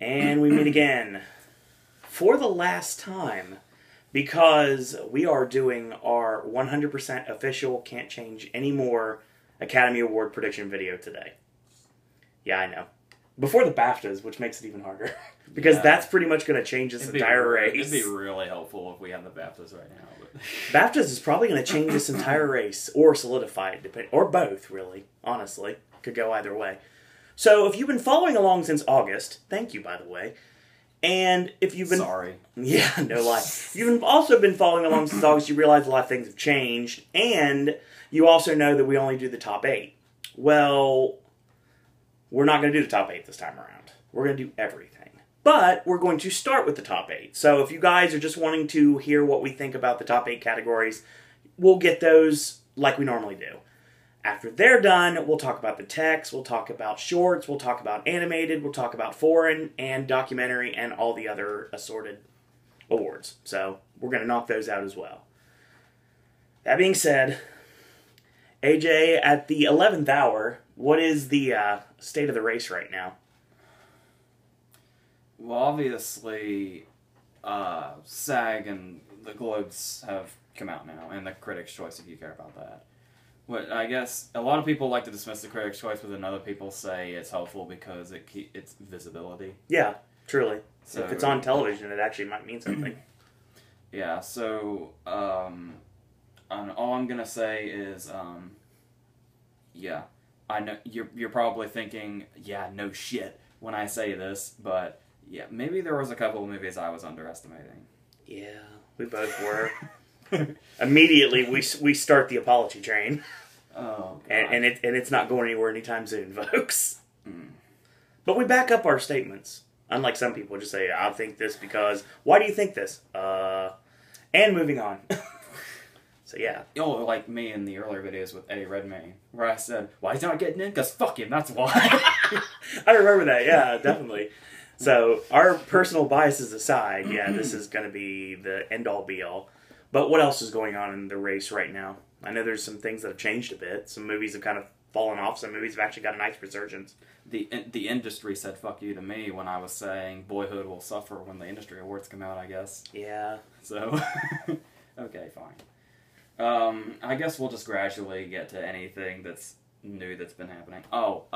And we meet again for the last time because we are doing our 100% official, can't change anymore Academy Award prediction video today. Yeah, I know. Before the BAFTAs, which makes it even harder. Because that's pretty much going to change this entire race. It'd be really helpful if we had the BAFTAs right now. But. BAFTAs is probably going to change this entire race, or solidify it, or both, really, honestly. Could go either way. So, if you've been following along since August, thank you, by the way, and if you've been... Sorry. Yeah, no lie. You've also been following along since August, you realize a lot of things have changed, and you also know that we only do the top 8. Well, we're not going to do the top 8 this time around. We're going to do everything. But we're going to start with the top 8. So if you guys are just wanting to hear what we think about the top 8 categories, we'll get those like we normally do. After they're done, we'll talk about the text, we'll talk about shorts, we'll talk about animated, we'll talk about foreign and documentary and all the other assorted awards. So we're going to knock those out as well. That being said, AJ, at the 11th hour, what is the state of the race right now? Well, obviously, SAG and the Globes have come out now, and the Critics' Choice, if you care about that. What I guess a lot of people like to dismiss the Critics' Choice, but then other people say it's helpful because it's visibility. Yeah, truly. So, if it's on television, it actually might mean something. Yeah. So, all I'm gonna say is, yeah, I know you're probably thinking, yeah, no shit when I say this, but. Yeah, maybe there was a couple of movies I was underestimating. Yeah, we both were. Immediately, we start the apology train. Oh, God. And it's not going anywhere anytime soon, folks. But we back up our statements. Unlike some people just say, I think this because... Why do you think this? And moving on. So, yeah. Oh, like me in the earlier videos with Eddie Redmayne, where I said, why he's not getting in? Because fuck him, that's why. I remember that, yeah, definitely. So, our personal biases aside, yeah, this is going to be the end-all, be-all. But what else is going on in the race right now? I know there's some things that have changed a bit. Some movies have kind of fallen off. Some movies have actually got a nice resurgence. The industry said fuck you to me when I was saying Boyhood will suffer when the industry awards come out, I guess. Yeah. So, okay, fine. I guess we'll just gradually get to anything that's new that's been happening. Oh,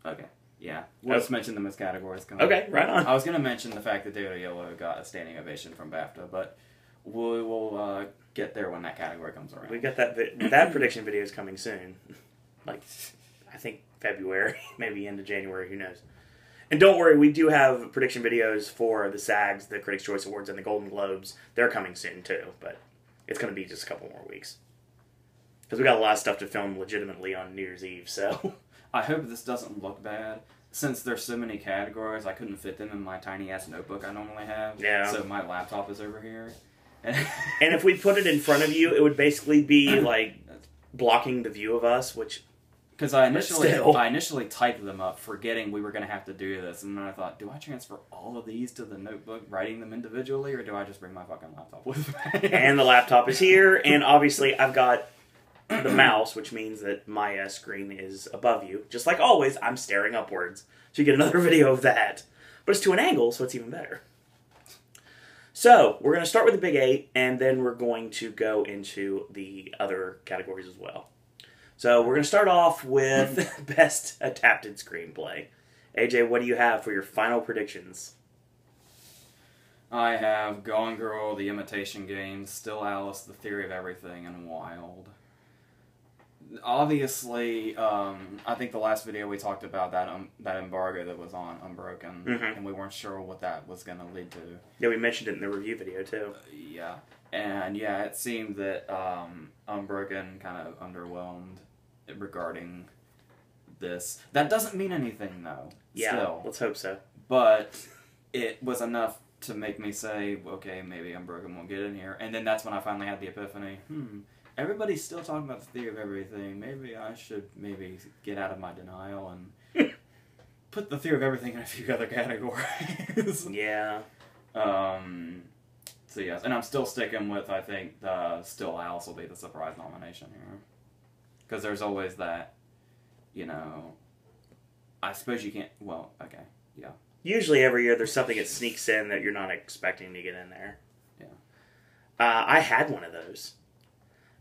okay. Yeah, let's mention them as categories. Okay, right on. I was going to mention the fact that David Oyelowo got a standing ovation from BAFTA, but we will get there when that category comes around. We got that prediction video is coming soon. Like, I think February, maybe into January, who knows. And don't worry, we do have prediction videos for the SAGs, the Critics' Choice Awards, and the Golden Globes. They're coming soon, too, but it's going to be just a couple more weeks. Because we got a lot of stuff to film legitimately on New Year's Eve, so... I hope this doesn't look bad. Since there's so many categories, I couldn't fit them in my tiny-ass notebook I normally have. Yeah. So my laptop is over here. And if we put it in front of you, it would basically be, like, blocking the view of us, which... Because I initially typed them up, forgetting we were going to have to do this, and then I thought, do I transfer all of these to the notebook, writing them individually, or do I just bring my fucking laptop with me? And the laptop is here, and obviously I've got... the mouse, which means that my screen is above you. Just like always, I'm staring upwards. So you get another video of that. But it's to an angle, so it's even better. So, we're going to start with the big 8, and then we're going to go into the other categories as well. So, we're going to start off with Best Adapted Screenplay. AJ, what do you have for your final predictions? I have Gone Girl, The Imitation Game, Still Alice, The Theory of Everything, and Wild. Obviously, I think the last video we talked about that embargo that was on Unbroken, and we weren't sure what that was going to lead to. Yeah, we mentioned it in the review video, too. Yeah, and yeah, it seemed that Unbroken kind of underwhelmed regarding this. That doesn't mean anything, though. Yeah, still. Let's hope so. But it was enough to make me say, okay, maybe Unbroken won't get in here. And then that's when I finally had the epiphany, everybody's still talking about the theory of everything. Maybe I should get out of my denial and put the theory of everything in a few other categories. Yeah. So yes, and I'm still sticking with, I think, Still Alice will be the surprise nomination here. Because there's always that, you know, I suppose you can't. Well, okay, yeah. Usually every year there's something that sneaks in that you're not expecting to get in there. Yeah. I had one of those,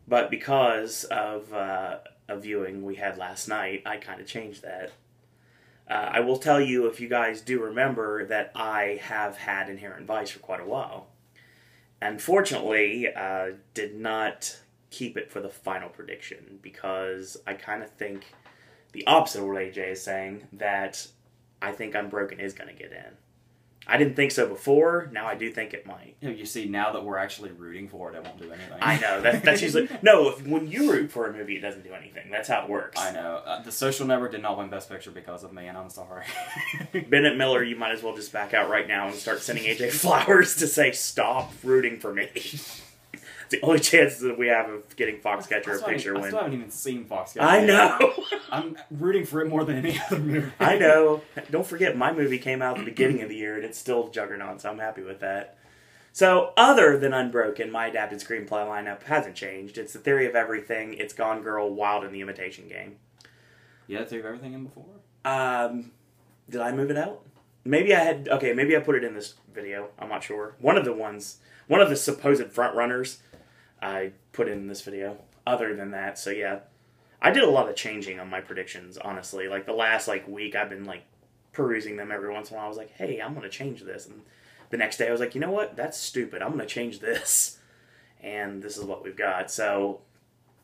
but because of a viewing we had last night, I kind of changed that. I will tell you, if you guys do remember, that I have had Inherent Vice for quite a while. Unfortunately, did not keep it for the final prediction, because I kind of think the opposite of what AJ is saying, that I think Unbroken is going to get in. I didn't think so before. Now I do think it might. You see, now that we're actually rooting for it, it won't do anything. I know. That's usually... No, when you root for a movie, it doesn't do anything. That's how it works. I know. The Social Network did not win Best Picture because of me, and I'm sorry. Bennett Miller, you might as well just back out right now and start sending AJ flowers to say, stop rooting for me. It's the only chance that we have of getting Foxcatcher a picture win. I still haven't even seen Foxcatcher. I know. I'm rooting for it more than any other movie. I know. Don't forget, my movie came out at the beginning of the year, and it's still Juggernaut, so I'm happy with that. So, other than Unbroken, my adapted screenplay lineup hasn't changed. It's The Theory of Everything, It's Gone Girl, Wild, and The Imitation Game. You had The Theory of Everything in before? Did I move it out? Maybe I had... Okay, maybe I put it in this video. I'm not sure. One of the supposed front runners I put in this video. Other than that, so yeah. I did a lot of changing on my predictions, honestly. Like, the last, week, I've been, perusing them every once in a while. I was like, hey, I'm going to change this. And the next day, I was like, you know what? That's stupid. I'm going to change this. And this is what we've got. So,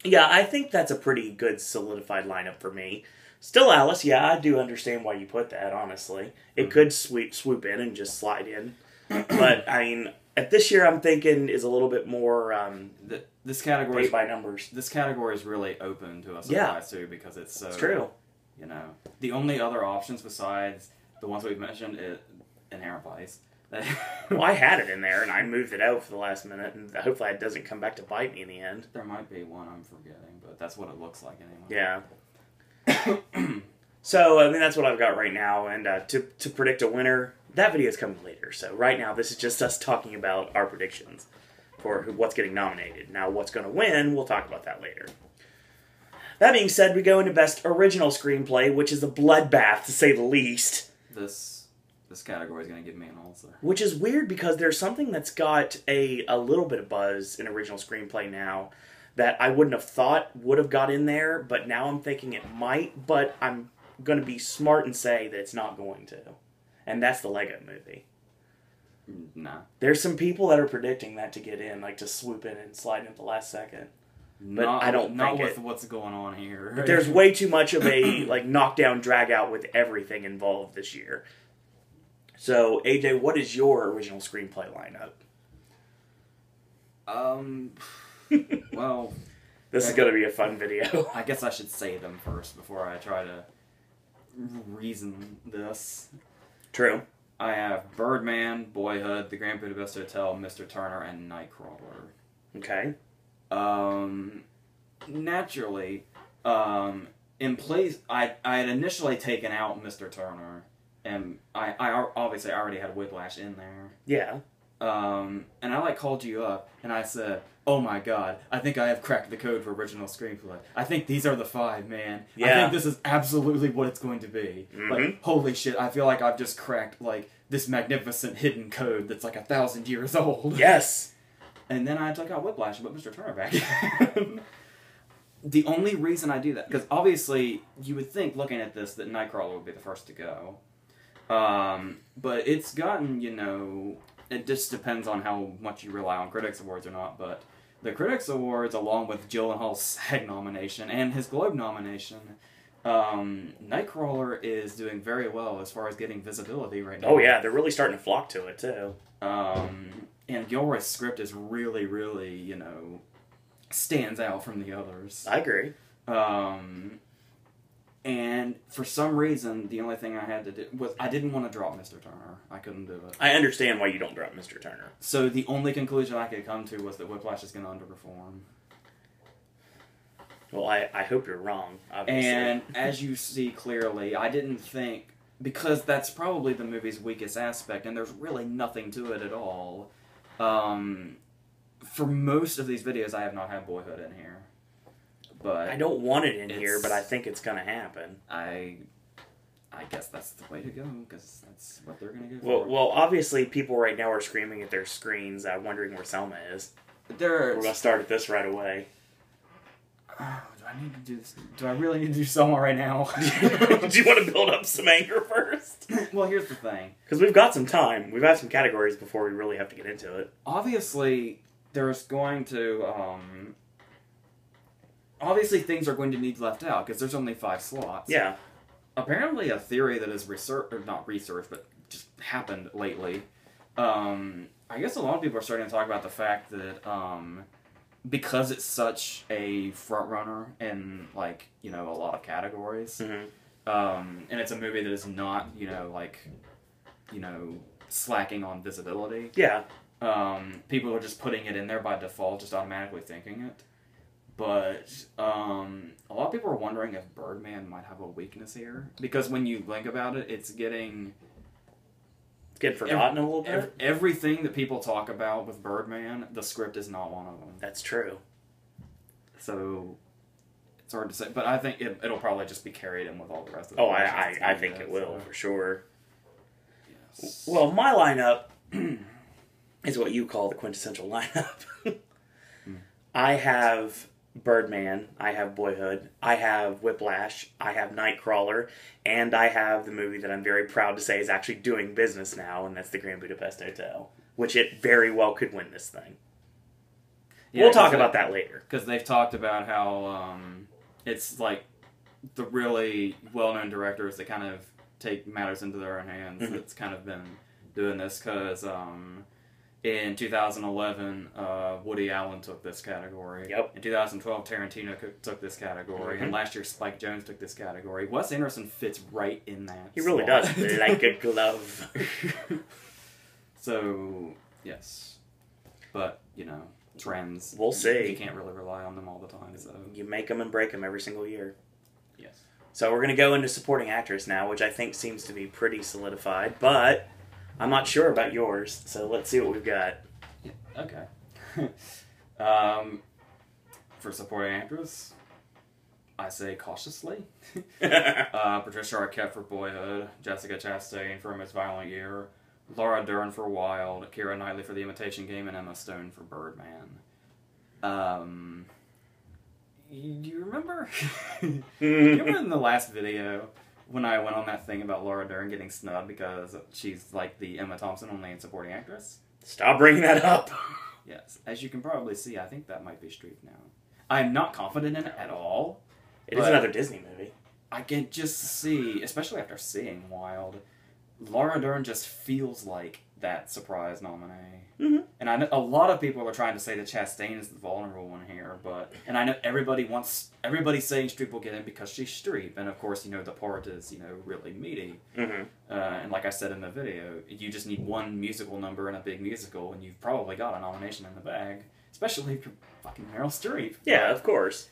yeah, I think that's a pretty good solidified lineup for me. Still, Alice, yeah, I do understand why you put that, honestly. It could swoop in and just slide in. But, I mean... At this year, I'm thinking is a little bit more this category by numbers. This category is really open to us, too, because it's so. It's true. You know, the only other options besides the ones we've mentioned is Inherent Vice. Well, I had it in there, and I moved it out for the last minute, and hopefully it doesn't come back to bite me in the end. There might be one I'm forgetting, but that's what it looks like anyway. Yeah. So, I mean, that's what I've got right now, and to predict a winner, that video is coming later. So right now, this is just us talking about our predictions for what's getting nominated. Now, what's going to win, we'll talk about that later. That being said, we go into Best Original Screenplay, which is a bloodbath, to say the least. This category is going to give me an ulcer. Which is weird, because there's something that's got a little bit of buzz in Original Screenplay now that I wouldn't have thought would have got in there, but now I'm thinking it might, but I'm going to be smart and say that it's not going to. And that's the Lego Movie. Nah. There's some people that are predicting that to get in, to swoop in and slide in at the last second. But I don't not think with what's going on here. But there's way too much of a knockdown, drag out with everything involved this year. So, AJ, what is your original screenplay lineup? Well... This is going to be a fun video. I guess I should say them first before I try to reason this. True. I have Birdman, Boyhood, The Grand Budapest Hotel, Mr. Turner, and Nightcrawler. Okay. Naturally, in place, I had initially taken out Mr. Turner, and I obviously already had Whiplash in there. Yeah. And I called you up, and I said, oh my god, I think I have cracked the code for original screenplay. I think these are the 5, man. Yeah. I think this is absolutely what it's going to be. Mm-hmm. Holy shit, I feel like I've just cracked, this magnificent hidden code that's 1,000 years old. Yes! And then I took out Whiplash and put Mr. Turner back in. The only reason I do that, because obviously you would think, looking at this, that Nightcrawler would be the first to go. But it's gotten, it just depends on how much you rely on Critics Awards or not, but the Critics Awards, along with Gyllenhaal's SAG nomination and his Globe nomination, Nightcrawler is doing very well as far as getting visibility right now. Oh yeah, they're really starting to flock to it, too. And Gilroy's script is really, really, stands out from the others. I agree. And for some reason, the only thing I had to do was I didn't want to drop Mr. Turner. I couldn't do it. I understand why you don't drop Mr. Turner. So the only conclusion I could come to was that Whiplash is going to underperform. Well, I hope you're wrong, obviously. And as you see clearly, I didn't think, because that's probably the movie's weakest aspect, and there's really nothing to it at all. For most of these videos, I have not had Boyhood in here. But I don't want it in here, but I think it's going to happen. I I guess that's the way to go, because that's what they're going to go Well, for. well, obviously, people right now are screaming at their screens, wondering where Selma is. We're going to start at this right away. Do I need to do this? Do I really need to do Selma right now? Do you want to build up some anger first? Well, here's the thing. Because we've got some time. We've got some categories before we really have to get into it. Obviously, there's going to... obviously, things are going to need left out, because there's only 5 slots. Yeah. Apparently, a theory that is not research, but just happened lately. I guess a lot of people are starting to talk about the fact that because it's such a front runner in a lot of categories, and it's a movie that is not slacking on visibility. Yeah. People are just putting it in there by default, just automatically thinking it. But a lot of people are wondering if Birdman might have a weakness here. Because when you think about it, it's getting forgotten a little bit? Everything that people talk about with Birdman, the script is not one of them. That's true. So, it's hard to say. But I think it'll probably just be carried in with all the rest of the I think it will, for sure. Yes. Well, my lineup is what you call the quintessential lineup. I have Birdman, I have Boyhood, I have Whiplash, I have Nightcrawler, and I have the movie that I'm very proud to say is actually doing business now, and that's the Grand Budapest Hotel, which it very well could win this thing. Yeah, we'll talk about that later. Because they've talked about how it's like the really well-known directors that kind of take matters into their own hands that's kind of been doing this, because in 2011, Woody Allen took this category. Yep. In 2012, Tarantino took this category. And last year, Spike Jonze took this category. Wes Anderson fits right in that He really does. Like a glove. So, yes. But, trends. We'll see. You can't really rely on them all the time. So. You make them and break them every single year. Yes. So we're going to go into supporting actress now, which I think seems to be pretty solidified. But I'm not sure about yours, so let's see what we've got. Okay. For supporting actress, I say cautiously. Patricia Arquette for Boyhood, Jessica Chastain for Most Violent Year, Laura Dern for Wild, Keira Knightley for The Imitation Game, and Emma Stone for Birdman. You remember? You remember in the last video when I went on that thing about Laura Dern getting snubbed because she's like the Emma Thompson only in supporting actress? Stop bringing that up. Yes. As you can probably see, I think that might be Streep now. I'm not confident in it at all. It is another Disney movie. I can just see, especially after seeing Wild, Laura Dern just feels like that surprise nominee. And I know a lot of people are trying to say that Chastain is the vulnerable one here, and I know everybody's saying Streep will get in because she's Streep, and of course, the part is, really meaty. And like I said in the video, you just need one musical number in a big musical, and you've probably got a nomination in the bag, especially if you're fucking Meryl Streep. Yeah, of course.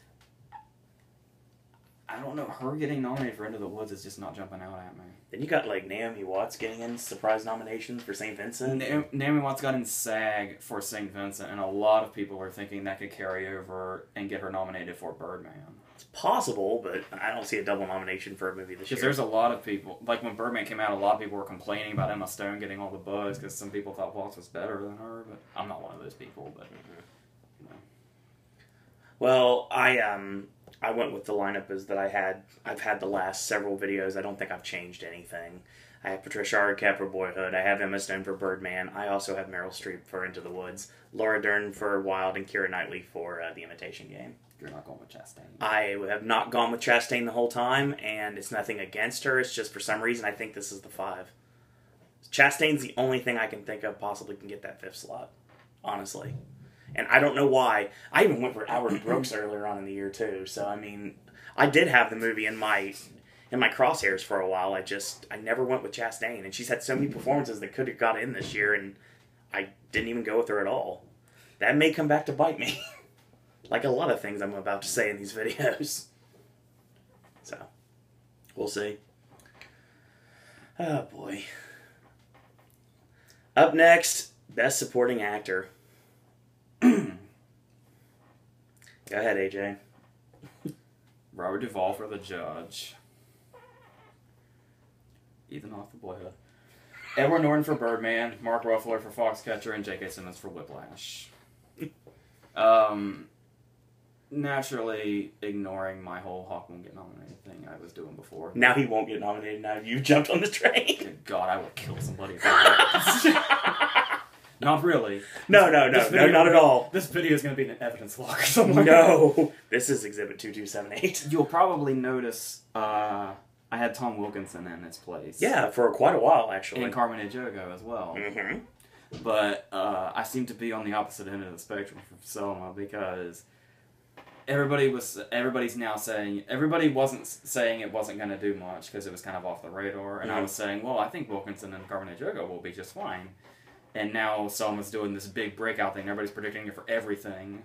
I don't know, her getting nominated for Into the Woods is just not jumping out at me. Then you got, Naomi Watts getting in surprise nominations for St. Vincent. Naomi Watts got in SAG for St. Vincent, and a lot of people are thinking that could carry over and get her nominated for Birdman. It's possible, but I don't see a double nomination for a movie this year. Because there's a lot of people, like when Birdman came out, a lot of people were complaining about Emma Stone getting all the buzz because some people thought Watts was better than her, but I'm not one of those people, but, Well, I went with the lineup as that I've had the last several videos. I don't think I've changed anything. I have Patricia Arquette for Boyhood. I have Emma Stone for Birdman. I also have Meryl Streep for Into the Woods. Laura Dern for Wild, and Keira Knightley for The Imitation Game. You're not going with Chastain. I have not gone with Chastain the whole time, and it's nothing against her. It's just for some reason I think this is the 5. Chastain's the only thing I can think of possibly can get that 5th slot, honestly. And I don't know why. I even went for Albert Brooks earlier on in the year, too. So, I did have the movie in my crosshairs for a while. I never went with Chastain. And she's had so many performances that could have got in this year, and I didn't even go with her at all. That may come back to bite me. Like a lot of things I'm about to say in these videos. So, we'll see. Oh, boy. Up next, Best Supporting Actor. Go ahead, AJ. Robert Duvall for The Judge. Ethan Hawke for Boyhood. Edward Norton for Birdman, Mark Ruffalo for Foxcatcher, and J.K. Simmons for Whiplash. Naturally ignoring my whole Hawk won't get nominated thing I was doing before. Now he won't get nominated. Now you jumped on the train. Good God, I will kill somebody if that happens. Not really. No, not at all. This video is going to be in an evidence locker somewhere. No, this is Exhibit 2278. You'll probably notice I had Tom Wilkinson in his place. Yeah, for quite a while, actually. And Carmen Ejogo as well. Mm-hmm. But I seem to be on the opposite end of the spectrum from Selma because everybody wasn't saying it wasn't going to do much because it was kind of off the radar, and I was saying, well, I think Wilkinson and Carmen Ejogo will be just fine. And now Selma's doing this big breakout thing. Everybody's predicting it for everything.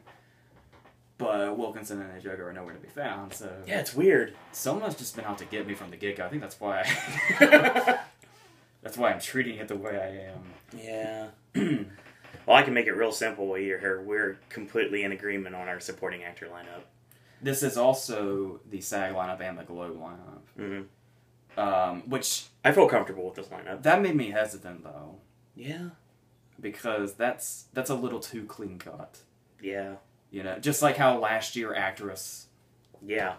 But Wilkinson and Ejogo are nowhere to be found, so... Yeah, it's weird. Selma's just been out to get me from the get-go. I think that's why that's why I'm treating it the way I am. Yeah. Well, I can make it real simple while you're here. We're completely in agreement on our supporting actor lineup. This is also the SAG lineup and the Globe lineup. Mm-hmm. Which... I feel comfortable with this lineup. That made me hesitant, though. Yeah. Because that's a little too clean-cut. Yeah. You know, just like how last year actress... Yeah.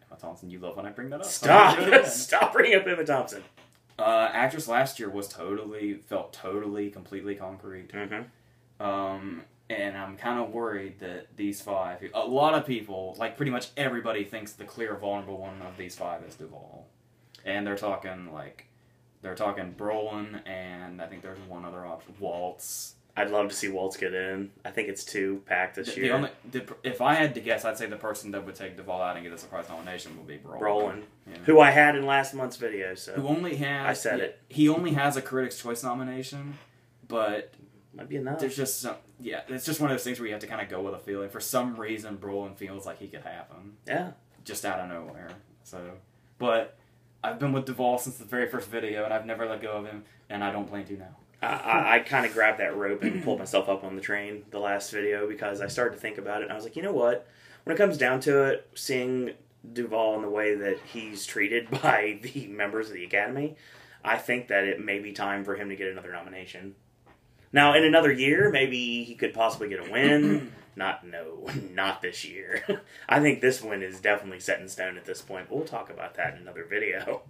Emma Thompson, you love when I bring that up. Stop! Stop bringing up Emma Thompson. Actress last year felt completely concrete. Mm-hmm. And I'm kind of worried that these five... A lot of people, like pretty much everybody, thinks the clear vulnerable one of these five is Duvall. And they're talking Brolin, and I think there's one other option, Waltz. I'd love to see Waltz get in. I think it's too packed this year. If I had to guess, I'd say the person that would take Duvall out and get a surprise nomination would be Brolin. Yeah. Who I had in last month's video. So who only has... I said it. He only has a Critics' Choice nomination, but... Might be enough. There's just some... Yeah, it's just one of those things where you have to kind of go with a feeling. For some reason, Brolin feels like he could happen. Yeah. Just out of nowhere. So... But... I've been with Duvall since the very first video, and I've never let go of him, and I don't plan to now. I kind of grabbed that rope and pulled myself up on the train the last video because I started to think about it, and I was like, you know what? When it comes down to it, seeing Duvall in the way that he's treated by the members of the Academy, I think that it may be time for him to get another nomination. Now, in another year, maybe he could possibly get a win. Not this year. I think this win is definitely set in stone at this point, but we'll talk about that in another video.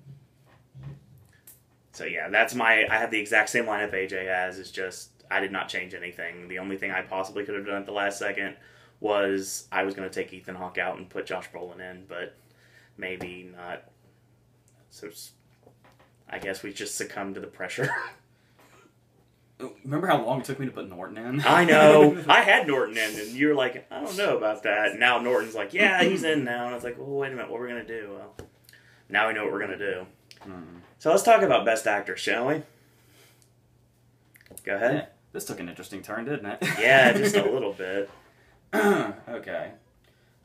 So yeah, I have the exact same lineup AJ has, it's just, I did not change anything. The only thing I possibly could have done at the last second was, I was going to take Ethan Hawke out and put Josh Brolin in, but maybe not. So, I guess we just succumbed to the pressure. Remember how long it took me to put Norton in? I know. I had Norton in, and you were like, I don't know about that. And now Norton's like, yeah, he's in now. And I was like, well, wait a minute, what are we going to do? Well, now we know what we're going to do. So let's talk about Best Actor, shall we? Go ahead. Yeah, this took an interesting turn, didn't it? Yeah, just a little bit. Okay.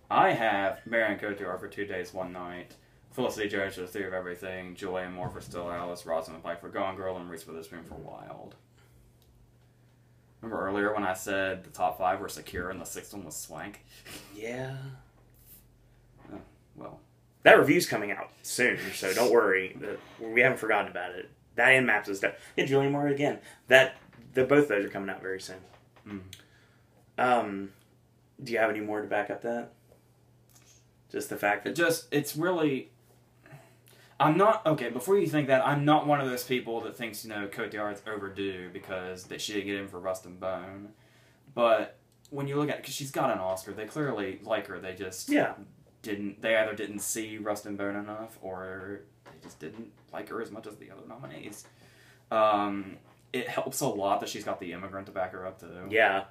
I have Marion Cotillard for 2 Days, 1 Night, Felicity Jones for The Theory of Everything, Julianne Moore for Still Alice, Rosamund Pike for Gone Girl, and Reese Witherspoon for Wild. Remember earlier when I said the top 5 were secure and the 6th one was Swank? Yeah. Well. That review's coming out soon, so don't worry. We haven't forgotten about it. That and Maps is done. Yeah, Julianne Moore again. Both those are coming out very soon. Do you have any more to back up that? Just the fact that... It's really... I'm not... Okay, before you think that, I'm not one of those people that thinks, Cotillard's overdue because that she didn't get in for Rust and Bone. But when you look at it, because she's got an Oscar, they clearly like her. They just didn't... They either didn't see Rust and Bone enough, or they just didn't like her as much as the other nominees. It helps a lot that she's got The Immigrant to back her up, too. Yeah.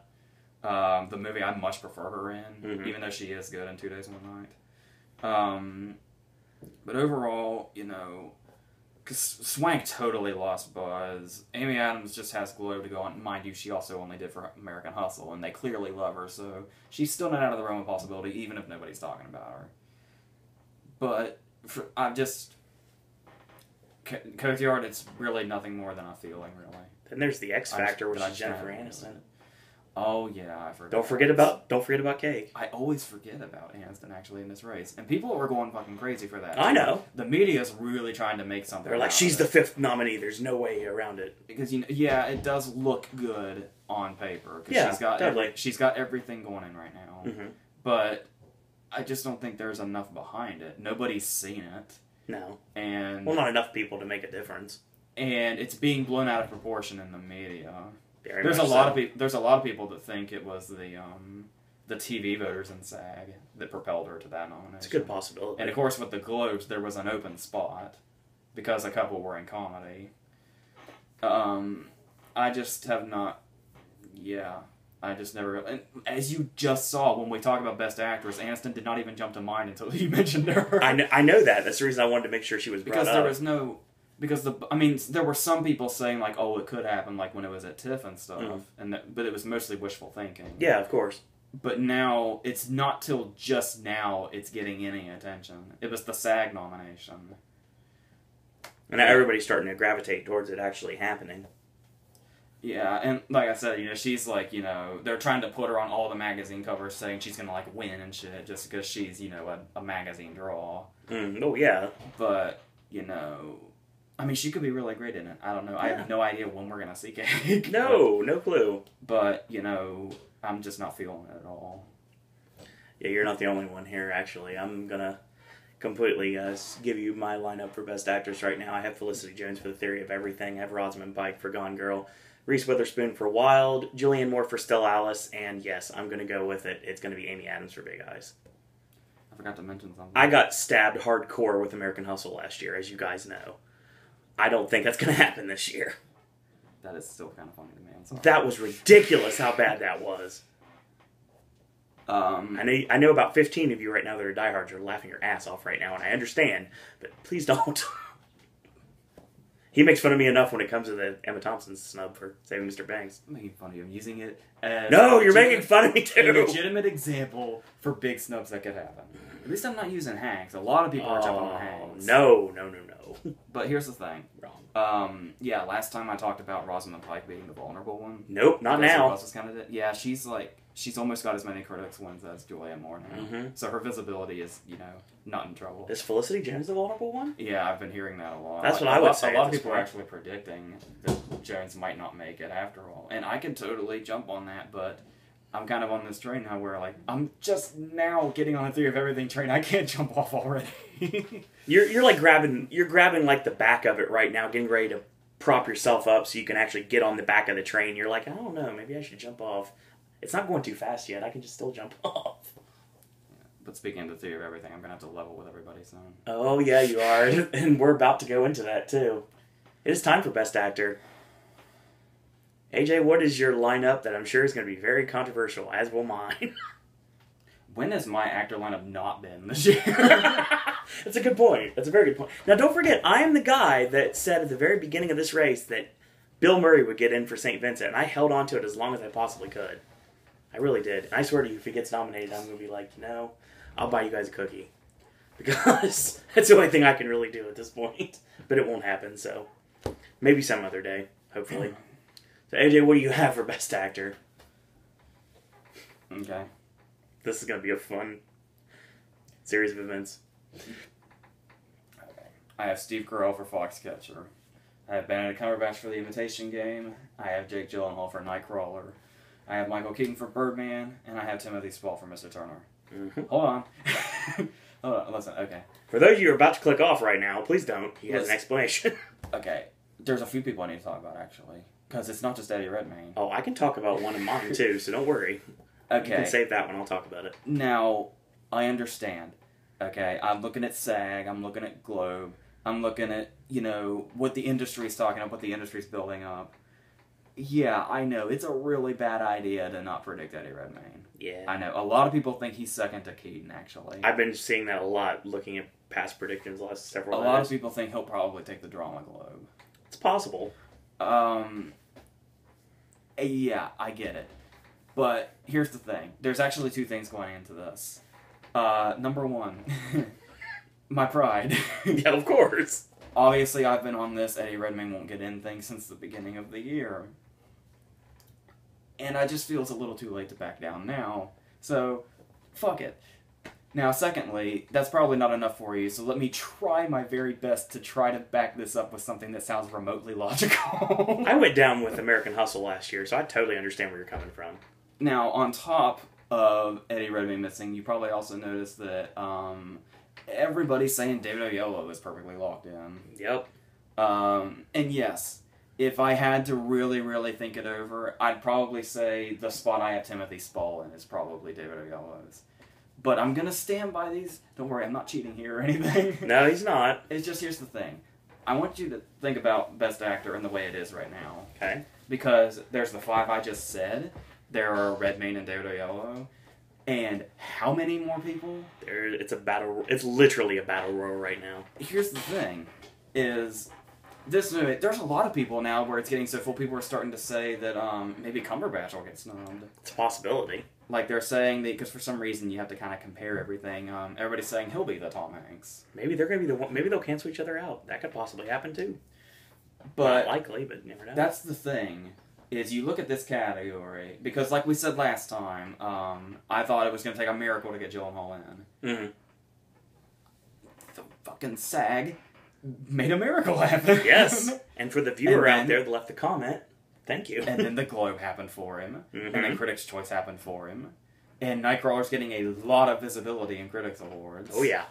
The movie I much prefer her in, even though she is good in 2 Days, 1 Night. But overall, because Swank totally lost buzz. Amy Adams just has Glow to go on. Mind you, she also only did for American Hustle, and they clearly love her, so she's still not out of the realm of possibility, even if nobody's talking about her. But Cotillard, it's really nothing more than a feeling, really. Then there's the X Factor, which is Jennifer Aniston. Oh yeah, I forgot. Don't forget about Cake. I always forget about Aniston actually in this race, and people were going fucking crazy for that. I know. The media's really trying to make something. They're like, she's the 5th nominee. There's no way around it. Because yeah, it does look good on paper. Yeah, totally. She's got everything going in right now, Mm-hmm. but I just don't think there's enough behind it. Nobody's seen it. No. And not enough people to make a difference. And it's being blown out of proportion in the media. There's a lot of people that think it was the TV voters in SAG that propelled her to that nomination. It's a good possibility. And of course, with the Globes, there was an open spot because a couple were in comedy. I just have not. Yeah, I just never. And as you just saw when we talked about Best Actress, Aniston did not even jump to mind until you mentioned her. I know that. That's the reason I wanted to make sure she was brought up. Because there was no. Because there were some people saying like, oh, it could happen, like when it was at TIFF and stuff, but it was mostly wishful thinking. Yeah, of course. But now it's not till just now it's getting any attention. It was the SAG nomination, and now everybody's starting to gravitate towards it actually happening. Yeah, and like I said, she's like, they're trying to put her on all the magazine covers, saying she's gonna like win and shit just because she's a magazine draw. Oh yeah, but I mean, she could be really great in it. I don't know. Yeah. I have no idea when we're going to see Cake. No clue. But, I'm just not feeling it at all. Yeah, you're not the only one here, actually. I'm going to completely give you my lineup for Best Actress right now. I have Felicity Jones for The Theory of Everything. I have Rosamund Pike for Gone Girl. Reese Witherspoon for Wild. Julianne Moore for Still Alice. And yes, I'm going to go with it. It's going to be Amy Adams for Big Eyes. I forgot to mention something. I got stabbed hardcore with American Hustle last year, as you guys know. I don't think that's going to happen this year. That is still kind of funny to me. I'm sorry. That was ridiculous how bad that was. I know about 15 of you right now that are diehards are laughing your ass off right now, and I understand, but please don't. He makes fun of me enough when it comes to the Emma Thompson snub for Saving Mr. Banks. I'm making fun of you. I'm using it as... No, you're making fun of me too! A legitimate example for big snubs that could happen. At least I'm not using Hanks. A lot of people are jumping on Hanks. No. But here's the thing. Wrong. Yeah, last time I talked about Rosamund Pike being the vulnerable one. Nope, not now. Yeah, she's almost got as many critics wins as Julianne Moore now. Mm-hmm. So her visibility is, not in trouble. Is Felicity Jones the vulnerable one? Yeah, I've been hearing that a lot. That's what I would say. A lot of people are actually predicting that Jones might not make it after all. And I can totally jump on that, but I'm kind of on this train now where, I'm just now getting on the Theory of Everything train. I can't jump off already. You're grabbing like the back of it right now, getting ready to prop yourself up so you can actually get on the back of the train. You're like, I don't know, maybe I should jump off. It's not going too fast yet. I can just still jump off. But speaking of the Theory of Everything, I'm going to have to level with everybody soon. Oh, yeah, you are. And we're about to go into that, too. It is time for Best Actor. AJ, what is your lineup that I'm sure is going to be very controversial, as will mine? When has my actor lineup not been this year? That's a good point. That's a very good point. Now, don't forget, I am the guy that said at the very beginning of this race that Bill Murray would get in for St. Vincent, and I held on to it as long as I possibly could. I really did. And I swear to you, if he gets nominated, I'm going to be like, I'll buy you guys a cookie. Because that's the only thing I can really do at this point. But it won't happen, so maybe some other day, hopefully. So, AJ, what do you have for Best Actor? Okay. This is going to be a fun series of events. I have Steve Carell for Foxcatcher. I have Benedict Cumberbatch for The Imitation Game. I have Jake Gyllenhaal for Nightcrawler. I have Michael Keaton for Birdman. And I have Timothy Spall for Mr. Turner. Mm-hmm. Hold on. Hold on, listen, okay. For those of you who are about to click off right now, please don't. He has an explanation. Okay. There's a few people I need to talk about, actually. Because it's not just Eddie Redmayne. Oh, I can talk about one of mine, too, so don't worry. Okay. You can save that one. I'll talk about it. Now, I understand. Okay, I'm looking at SAG, I'm looking at Globe, I'm looking at, what the industry's talking about, what the industry's building up. Yeah, I know, it's a really bad idea to not predict Eddie Redmayne. Yeah. I know, a lot of people think he's second to Keaton, actually. I've been seeing that a lot, looking at past predictions the last several years. A lot of people think he'll probably take the Drama Globe. It's possible. Yeah, I get it. But here's the thing. There's actually two things going into this. Number one, my pride. Yeah, of course. Obviously, I've been on this Eddie Redmayne won't get in thing since the beginning of the year. And I just feel it's a little too late to back down now. So, fuck it. Now, secondly, that's probably not enough for you, so let me try my very best to try to back this up with something that sounds remotely logical. I went down with American Hustle last year, so I totally understand where you're coming from. Now, on top of Eddie Redmayne missing, you probably also noticed that everybody's saying David Oyelowo is perfectly locked in. Yep. And yes, if I had to really, really think it over, I'd probably say the spot I have Timothy Spall in is probably David Oyelowo's. But I'm going to stand by these. Don't worry, I'm not cheating here or anything. No, he's not. It's just, here's the thing. I want you to think about Best Actor in the way it is right now. Okay. Because there's the 5 I just said. There are Redmayne and David Oyelowo. And how many more people? It's literally a battle royal right now. Here's the thing. Is this movie, there's a lot of people now where it's getting so full, people are starting to say that maybe Cumberbatch will get snubbed. It's a possibility. Like, they're saying that, because for some reason you have to kind of compare everything, everybody's saying he'll be the Tom Hanks. Maybe they're going to be the one, maybe they'll cancel each other out. That could possibly happen too. But not likely, but you never know. That's the thing, is you look at this category, because like we said last time, I thought it was going to take a miracle to get Gyllenhaal in. Mm-hmm. The fucking SAG made a miracle happen. Yes, and for the viewer And then, out there that left the comment, thank you. And then the Globe happened for him, Mm-hmm. and then Critics' Choice happened for him, and Nightcrawler's getting a lot of visibility in Critics' Awards. Oh yeah.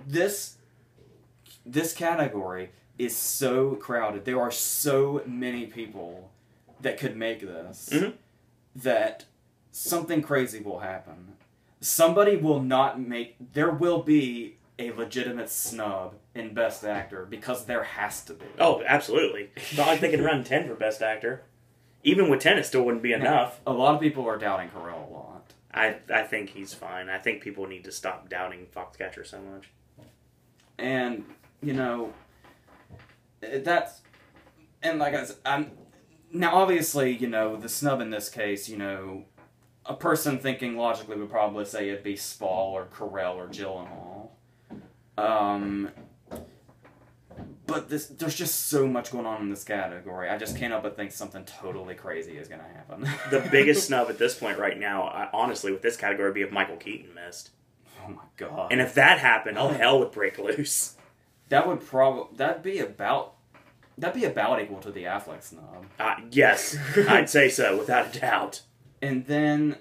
This category is so crowded. There are so many people that could make this that something crazy will happen. Somebody will not make... There will be a legitimate snub in Best Actor because there has to be. Oh, absolutely. It's not like they can run 10 for Best Actor. Even with 10, it still wouldn't be enough. A lot of people are doubting Carell a lot. I think he's fine. I think people need to stop doubting Foxcatcher so much. And, you know, that's... And like I said, now obviously, you know, the snub in this case, you know, a person thinking logically would probably say it'd be Spall or Carell or Gyllenhaal. But there's just so much going on in this category. I just can't help but think something totally crazy is going to happen. The biggest snub at this point right now, honestly, with this category would be if Michael Keaton missed. Oh my god. And if that happened, all hell would break loose. That'd be about equal to the Affleck snub. Yes, I'd say so, without a doubt. And then,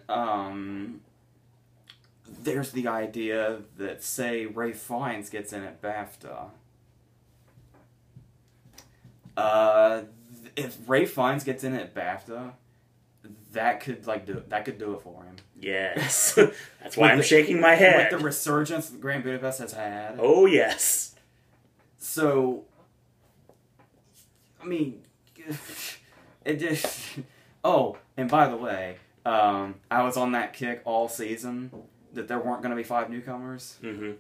there's the idea that, say, Ralph Fiennes gets in at BAFTA. If Ralph Fiennes gets in at BAFTA, that could do it for him. Yes. That's why I'm shaking my head. With the resurgence that Grand Budapest has had. Oh, yes. So, I mean, it just... Oh, and by the way, I was on that kick all season that there weren't going to be 5 newcomers. Mm-hmm.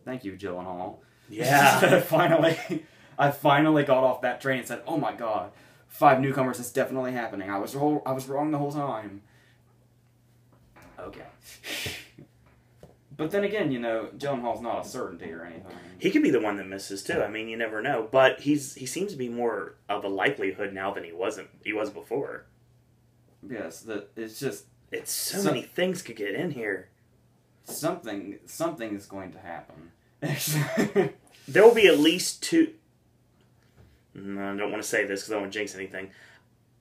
Thank you, Gyllenhaal. Yeah. I finally got off that train and said, "Oh my god, 5 newcomers is definitely happening. I was wrong the whole time." Okay. But then again, you know, Gyllenhaal's not a certainty or anything. He could be the one that misses too. I mean, you never know. But he seems to be more of a likelihood now than he was before. Yes, it's just so many things could get in here. Something is going to happen. There will be at least 2. No, I don't want to say this because I don't want to jinx anything.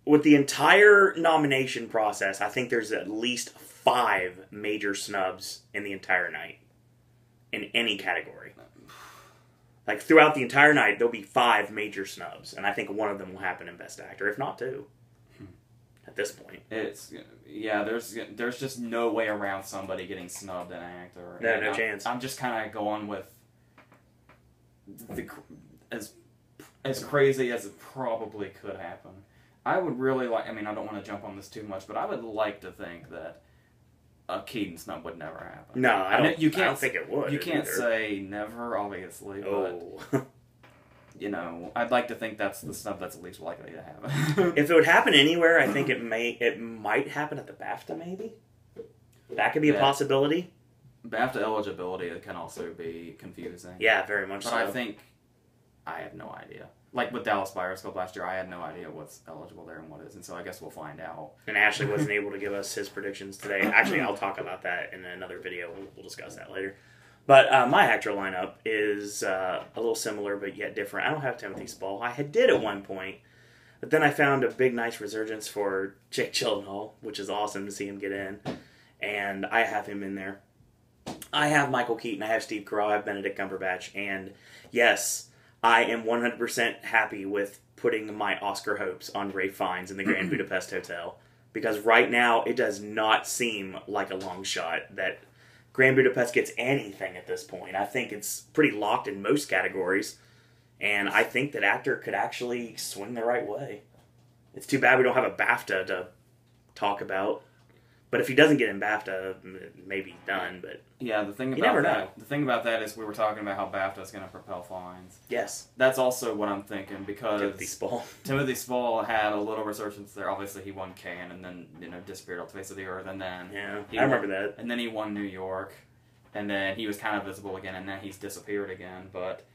With the entire nomination process, I think there's at least 5 major snubs in the entire night. In any category. Like, throughout the entire night, there'll be 5 major snubs. And I think one of them will happen in Best Actor, if not 2. At this point. There's just no way around somebody getting snubbed in an actor. No chance. I'm just kind of going with as crazy as it probably could happen. I would really like, I mean, I don't want to jump on this too much, but I would like to think that a Keaton snub would never happen. No, I don't think it would. You can't say never, obviously, but, you know, I'd like to think that's the snub that's at least likely to happen. If it would happen anywhere, I think it might happen at the BAFTA, maybe? That could be a possibility. BAFTA eligibility can also be confusing. Yeah, very much so. But I have no idea. like with Dallas Buyers Club last year, I had no idea what's eligible there and what isn't, so I guess we'll find out. And Ashley wasn't able to give us his predictions today. Actually, I'll talk about that in another video. We'll discuss that later. But my actor lineup is a little similar, but yet different. I don't have Timothy Spall. I did at one point, but then I found a big, nice resurgence for Jake Gyllenhaal, which is awesome to see him get in. And I have him in there. I have Michael Keaton, I have Steve Carell, I have Benedict Cumberbatch, and yes, I am 100% happy with putting my Oscar hopes on Ralph Fiennes in the Grand Budapest Hotel, because right now it does not seem like a long shot that Grand Budapest gets anything at this point. I think it's pretty locked in most categories, and I think that actor could actually swing the right way. It's too bad we don't have a BAFTA to talk about. But if he doesn't get in BAFTA, maybe he's done. But yeah, the thing about that is we were talking about how BAFTA is going to propel Fiennes. Yes, that's also what I'm thinking, because Timothy Spall had a little resurgence there. Obviously, he won Cannes and then disappeared off the face of the earth, and then I remember that. And then he won New York, and then he was kind of visible again, and then he's disappeared again. But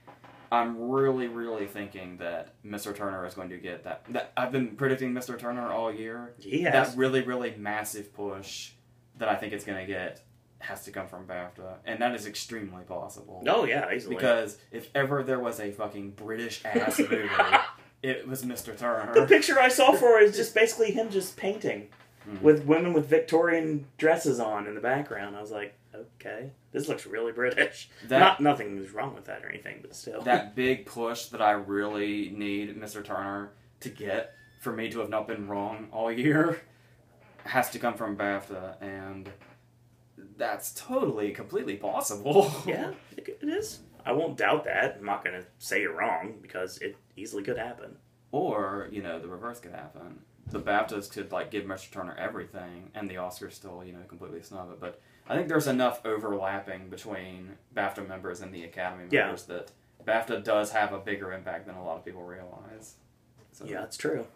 I'm really, really thinking that Mr. Turner is going to get that. I've been predicting Mr. Turner all year. He has. That really, really massive push that I think it's going to get has to come from BAFTA. And that is extremely possible. Oh, yeah, easily. Because if ever there was a fucking British-ass movie, it was Mr. Turner. The picture I saw for it is just basically him just painting with women with Victorian dresses on in the background. I was like, okay, this looks really British. Nothing was wrong with that or anything, but still. That big push that I really need Mr. Turner to get, for me to have not been wrong all year, has to come from BAFTA, and that's completely possible. Yeah, it is. I won't doubt that. I'm not going to say you're wrong, because it easily could happen. Or, the reverse could happen. The BAFTAs could, give Mr. Turner everything, and the Oscars still, completely snub it. But I think there's enough overlapping between BAFTA members and the Academy members that BAFTA does have a bigger impact than a lot of people realize. So. Yeah, that's true.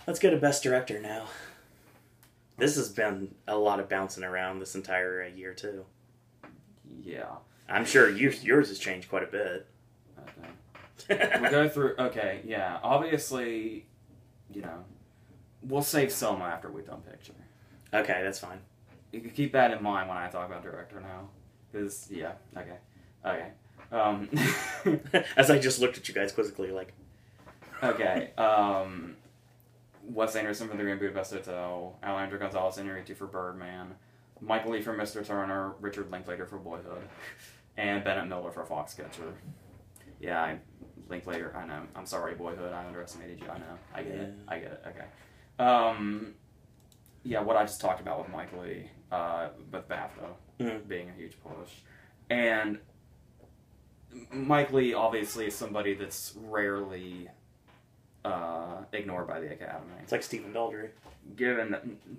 Let's go to Best Director now. This has been a lot of bouncing around this entire year, too. Yeah. I'm sure yours has changed quite a bit. Okay. We'll go through... Okay, yeah. Obviously, we'll save Selma after we've done picture. Okay, that's fine. You can keep that in mind when I talk about director now. Because, yeah, okay. As I just looked at you guys quizzically, like... Okay, Wes Anderson for The Grand Budapest Hotel, Alejandro Gonzalez Iñárritu for Birdman, Michael Lee for Mr. Turner, Richard Linklater for Boyhood, and Bennett Miller for Foxcatcher. Yeah, Linklater, I know. I'm sorry, Boyhood, I underestimated you, I know. I get it, okay. Yeah, what I just talked about with Michael Lee, with BAFTA being a huge push. And Mike Lee obviously is somebody that's rarely ignored by the Academy. It's like Stephen Daldry.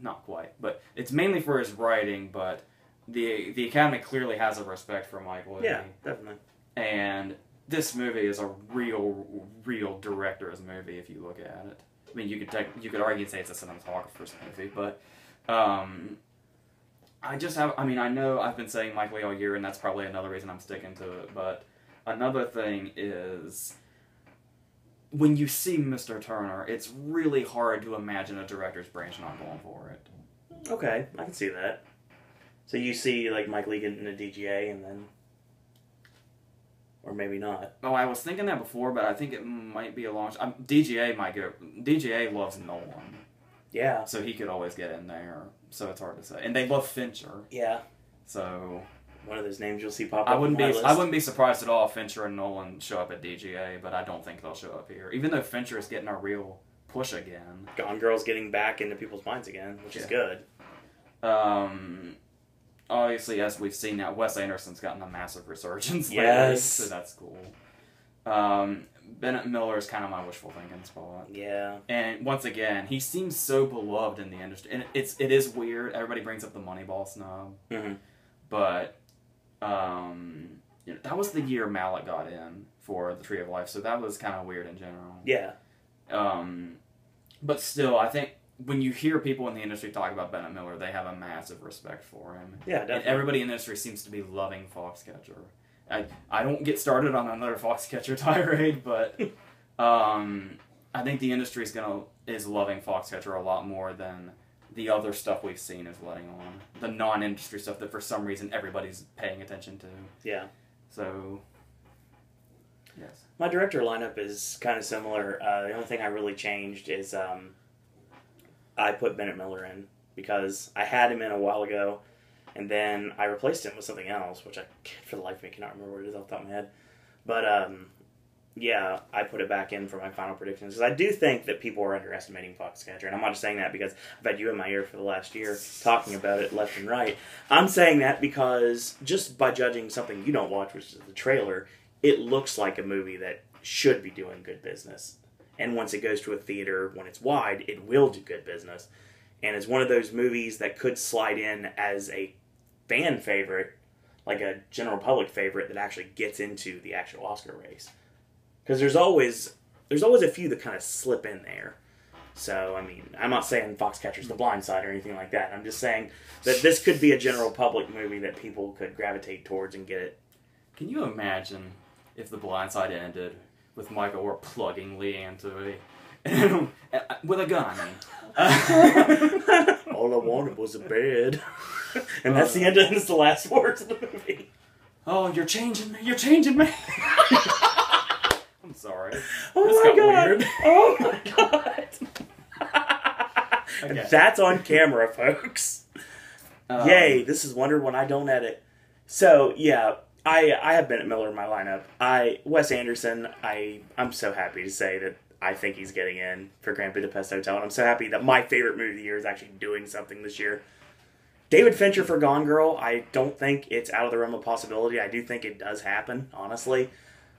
Not quite, but it's mainly for his writing, but the Academy clearly has a respect for Mike Lee. Yeah, definitely. And this movie is a real director's movie if you look at it. I mean, you could argue and say it's a cinematographer's movie, but I know I've been saying Mike Lee all year, and that's probably another reason I'm sticking to it, but another thing is, when you see Mr. Turner, it's really hard to imagine a director's branch not going for it. Okay, I can see that. So you see, Mike Lee getting a DGA, and then... Or maybe not. Oh, I was thinking that before, but I think it might be a long... DGA might go... DGA loves Nolan. Yeah. So he could always get in there, so it's hard to say. And they love Fincher. Yeah. So... One of those names you'll see pop up I wouldn't be surprised at all if Fincher and Nolan show up at DGA, but I don't think they'll show up here. Even though Fincher is getting a real push again. Gone Girl's getting back into people's minds again, which is good. Obviously, as we've seen now, Wes Anderson's gotten a massive resurgence lately, so that's cool. Bennett Miller is kind of my wishful thinking spot. Yeah. And once again, he seems so beloved in the industry. And it is weird. Everybody brings up the Moneyball snub. Mm-hmm. But... that was the year Malick got in for The Tree of Life, so that was kind of weird in general. Yeah. But still, I think when you hear people in the industry talk about Bennett Miller, they have a massive respect for him. Yeah, definitely. And everybody in the industry seems to be loving Foxcatcher. I don't get started on another Foxcatcher tirade, but I think the industry is loving Foxcatcher a lot more than the other stuff we've seen is letting on. The non-industry stuff that for some reason everybody's paying attention to. Yeah. So, yes. My director lineup is kind of similar. The only thing I really changed is I put Bennett Miller in because I had him in a while ago, and then I replaced him with something else, which I, for the life of me, cannot remember what it is off the top of my head. But, yeah, I put it back in for my final predictions because I do think that people are underestimating Foxcatcher, and I'm not just saying that because I've had you in my ear for the last year talking about it left and right. I'm saying that because just by judging something you don't watch, which is the trailer, it looks like a movie that should be doing good business. And once it goes to a theater, when it's wide, it will do good business. And it's one of those movies that could slide in as a fan favorite, like a general public favorite that actually gets into the actual Oscar race. Because there's always a few that kind of slip in there. So, I mean, I'm not saying Foxcatcher's The Blind Side or anything like that. I'm just saying that this could be a general public movie that people could gravitate towards and get it. Can you imagine if The Blind Side ended with Michael Orr plugging Leanne to with a gun, I mean. All I wanted was a bed. And that's the end, and it's the last words of the movie. Oh, you're changing me. You're changing me. I'm sorry. Oh this my got god. Weird. Oh my god. Okay. That's on camera, folks. Yay, this is Wonder when I don't edit. So, yeah, I have Bennett Miller in my lineup. Wes Anderson, I'm so happy to say that I think he's getting in for Grand Budapest Hotel, and I'm so happy that my favorite movie of the year is actually doing something this year. David Fincher for Gone Girl, I don't think it's out of the realm of possibility. I do think it does happen, honestly.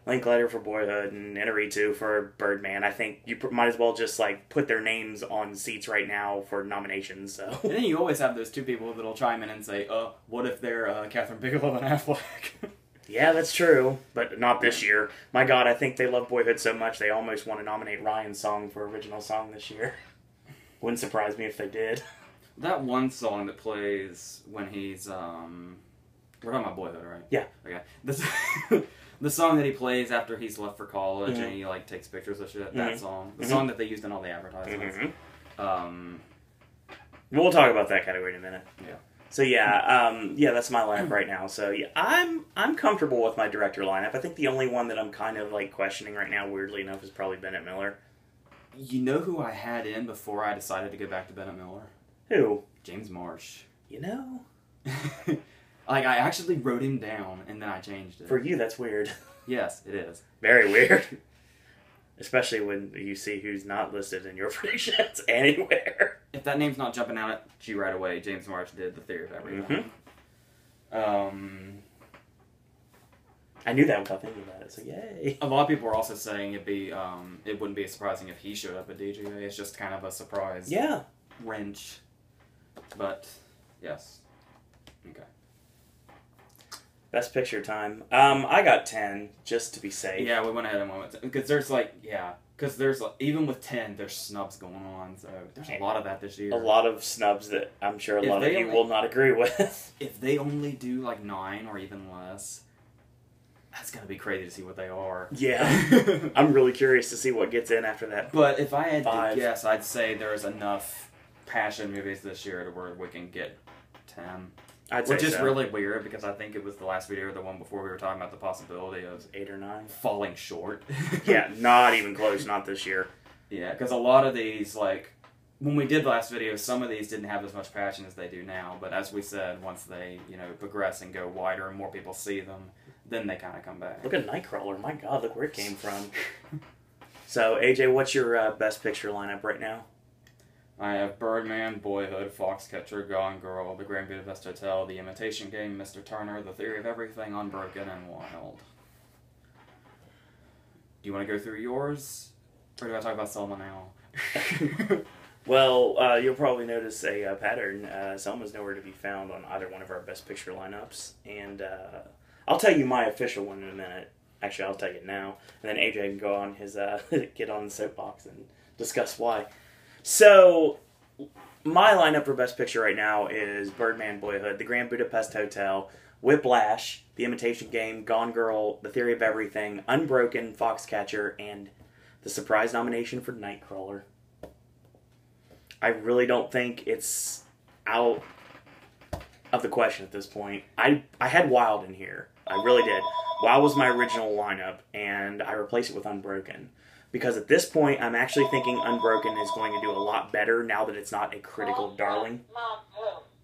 Linklater for Boyhood and Inarritu for Birdman. I think you might as well just put their names on seats right now for nominations. So. And then you always have those two people that'll chime in and say, what if they're Catherine Bigelow and Affleck? Yeah, that's true, but not this year. My God, I think they love Boyhood so much they almost want to nominate Ryan's song for original song this year. Wouldn't surprise me if they did. That one song that plays when he's we're talking about Boyhood, right? Yeah. Okay. The song that he plays after he's left for college and he takes pictures of shit. That song, the song that they used in all the advertisements. We'll talk about that category in a minute. Yeah. So yeah, that's my lineup right now. So yeah, I'm comfortable with my director lineup. I think the only one that I'm kind of questioning right now, weirdly enough, is probably Bennett Miller. You know who I had in before I decided to go back to Bennett Miller? Who? James Marsh. You know? I actually wrote him down, and then I changed it. For you, that's weird. Yes, it is. Very weird. Especially when you see who's not listed in your predictions anywhere. If that name's not jumping out at you right away, James Marsh did The Theory of Everything. I knew that without thinking about it, so yay. A lot of people were also saying it wouldn't be surprising if he showed up at DGA. It's just kind of a surprise. Yeah. Wrench. But, yes. Okay. Best Picture time. I got 10, just to be safe. Yeah, we went ahead and went with 10. Because there's, even with 10, there's snubs going on. So there's a lot of that this year. A lot of snubs that I'm sure a lot of you will not agree with. If they only do 9 or even less, that's going to be crazy to see what they are. Yeah. I'm really curious to see what gets in after that. But if I had 5. to guess, I'd say there's enough passion movies this year to where we can get 10. Which is really weird because I think it was the last video or the one before we were talking about the possibility of 8 or 9 falling short. Yeah, not even close. Not this year. Yeah, because a lot of these, when we did the last video, some of these didn't have as much passion as they do now. But as we said, once they progress and go wider and more people see them, then they kind of come back. Look at Nightcrawler. My God, look where it came from. So AJ, what's your Best Picture lineup right now? I have Birdman, Boyhood, Foxcatcher, Gone Girl, The Grand Budapest Hotel, The Imitation Game, Mr. Turner, The Theory of Everything, Unbroken, and Wild. Do you want to go through yours? Or do I talk about Selma now? Well, you'll probably notice a pattern. Selma's nowhere to be found on either one of our Best Picture lineups. And I'll tell you my official one in a minute. Actually, I'll tell you it now. And then AJ can go on his get on the soapbox and discuss why. So, my lineup for Best Picture right now is Birdman, Boyhood, The Grand Budapest Hotel, Whiplash, The Imitation Game, Gone Girl, The Theory of Everything, Unbroken, Foxcatcher, and the surprise nomination for Nightcrawler. I really don't think it's out of the question at this point. I had Wild in here. I really did. Wild was my original lineup, and I replaced it with Unbroken. Because at this point, I'm actually thinking Unbroken is going to do a lot better now that it's not a critical darling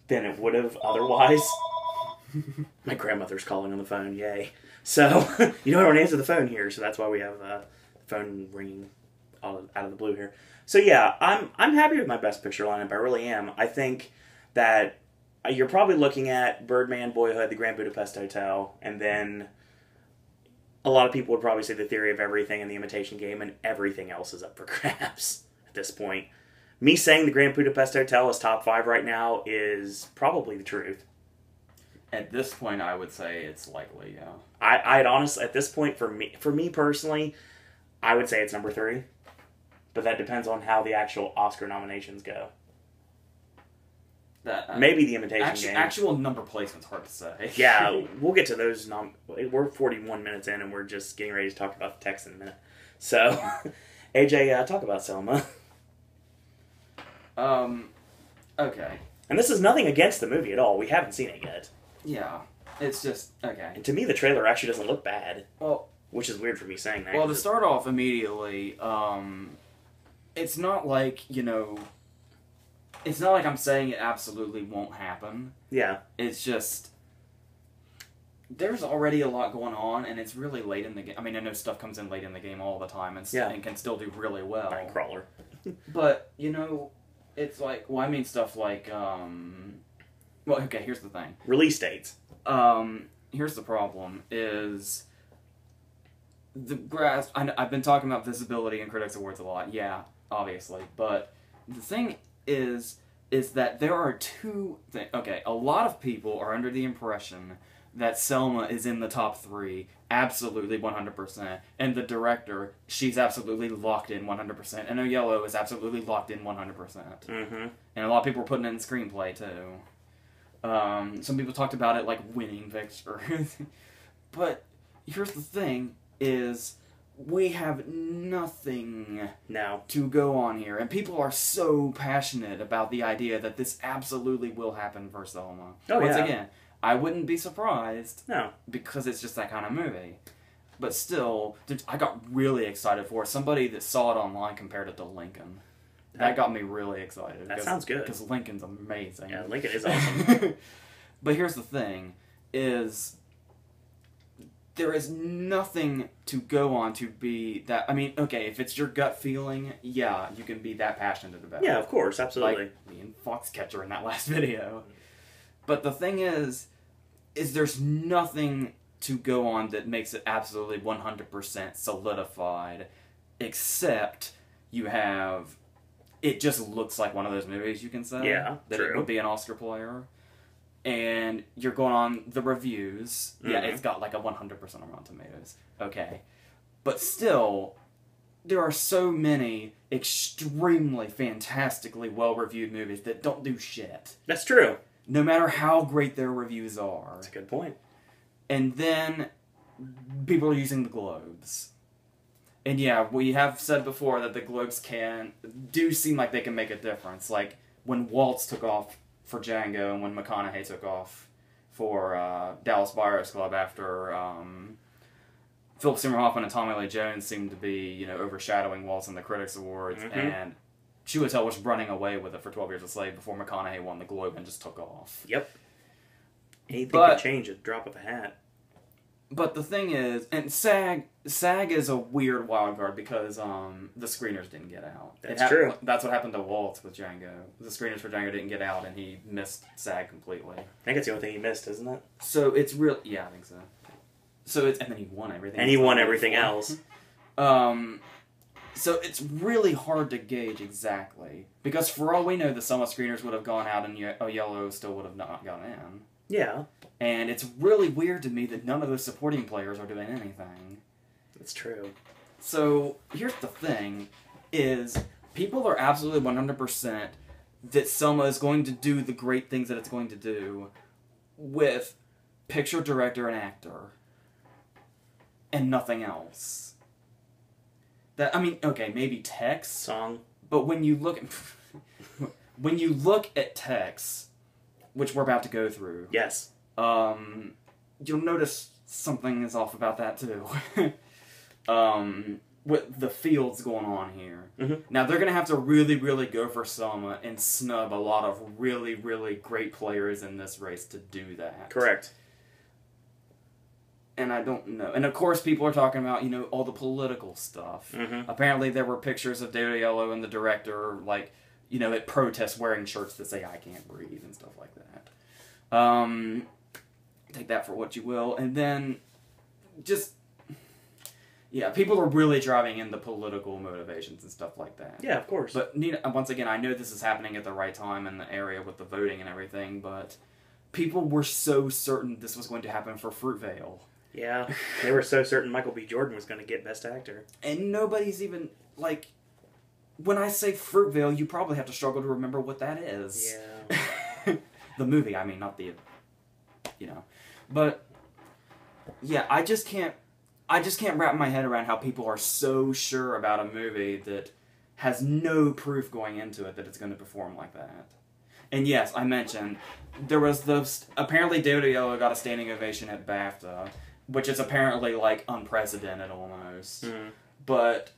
than it would have otherwise. My grandmother's calling on the phone, yay. So, you don't answer the phone here, so that's why we have the phone ringing out of the blue here. So yeah, I'm happy with my Best Picture lineup, I really am. I think that you're probably looking at Birdman, Boyhood, The Grand Budapest Hotel, and then a lot of people would probably say The Theory of Everything and The Imitation Game, and everything else is up for grabs at this point. Me saying The Grand Budapest Hotel is top 5 right now is probably the truth. At this point, I would say it's likely, yeah. I'd honestly, at this point, for me personally, I would say it's number 3. But that depends on how the actual Oscar nominations go. Maybe The Imitation Game. Actual number placement's hard to say. Yeah, we'll get to those. We're 41 minutes in, and we're just getting ready to talk about the text in a minute. So, AJ, talk about Selma. Okay. And this is nothing against the movie at all. We haven't seen it yet. Yeah, it's just, okay. And to me, the trailer actually doesn't look bad. Well, which is weird for me saying that. Well, to start off immediately, it's not like, it's not like I'm saying it absolutely won't happen. Yeah. It's just, there's already a lot going on, and it's really late in the game. I mean, I know stuff comes in late in the game all the time, and can still do really well. Nightcrawler. But, it's like, well, I mean stuff like, well, okay, here's the thing. Release dates. Here's the problem, is I've been talking about visibility and Critics Awards a lot, yeah, obviously, but the thing is that there are two things. Okay, a lot of people are under the impression that Selma is in the top 3, absolutely 100%, and the director, she's absolutely locked in 100%, and Oyelowo is absolutely locked in 100%. Mm-hmm. And a lot of people are putting it in screenplay, too. Some people talked about it like winning Victor. But here's the thing, is we have nothing to go on here. And people are so passionate about the idea that this absolutely will happen for Selma. Once again, I wouldn't be surprised. No. Because it's just that kind of movie. But still, I got really excited for it. Somebody that saw it online compared it to Lincoln. That got me really excited. That sounds good. Because Lincoln's amazing. Yeah, Lincoln is awesome. But here's the thing, is there is nothing to go on to be that... I mean, okay, if it's your gut feeling, yeah, you can be that passionate about it. Yeah, of course, absolutely. Like me and Foxcatcher in that last video. But the thing is there's nothing to go on that makes it absolutely 100% solidified, except you have... It just looks like one of those movies, you can say. Yeah, that true. It would be an Oscar player. And you're going on the reviews. Mm-hmm. Yeah, it's got like a 100% on Rotten Tomatoes. Okay. But still, there are so many extremely, fantastically well-reviewed movies that don't do shit. That's true. No matter how great their reviews are. That's a good point. And then, people are using the Globes. And yeah, we have said before that the Globes do seem like they can make a difference. Like, when Waltz took off for Django and when McConaughey took off for Dallas Buyers Club after Philip Seymour Hoffman and Tommy Lee Jones seemed to be, overshadowing Waltz in the Critics Awards. Mm-hmm. And Chiwetel was running away with it for 12 Years a Slave before McConaughey won the Globe and just took off. Yep. Anything can change at the drop of a hat. But the thing is, and SAG is a weird wild card because the screeners didn't get out. That's true. That's what happened to Waltz with Django. The screeners for Django didn't get out, and he missed SAG completely. I think it's the only thing he missed, isn't it? So it's real. Yeah, I think so. And then he won everything. And he won everything else. So it's really hard to gauge exactly because for all we know, the Selma screeners would have gone out, and Oyelowo still would have not gone in. Yeah. And it's really weird to me that none of those supporting players are doing anything. That's true. So, here's the thing, is people are absolutely 100% that Selma is going to do the great things that it's going to do with picture, director, and actor, and nothing else. That, I mean, okay, maybe text, Song. but when you look at text, which we're about to go through, Yes. You'll notice something is off about that too. With the fields going on here. Mm-hmm. Now they're gonna have to really, really go for Selma and snub a lot of really, really great players in this race to do that. Correct. And I don't know. And of course, people are talking about, all the political stuff. Mm-hmm. Apparently, there were pictures of David Oyelowo and the director, like, at protests wearing shirts that say "I can't breathe" and stuff like that. Take that for what you will. And then, people are really driving in the political motivations and stuff like that. Yeah, of course. But once again, I know this is happening at the right time in the area with the voting and everything, but people were so certain this was going to happen for Fruitvale. Yeah, they were so certain Michael B. Jordan was going to get Best Actor. And nobody's even, like, when I say Fruitvale, you probably have to struggle to remember what that is. Yeah. The movie, I mean, not the, But, yeah, I just can't wrap my head around how people are so sure about a movie that has no proof going into it that it's going to perform like that. And yes, I mentioned, there was apparently David Oyelowo got a standing ovation at BAFTA, which is apparently, like, unprecedented almost. Mm. But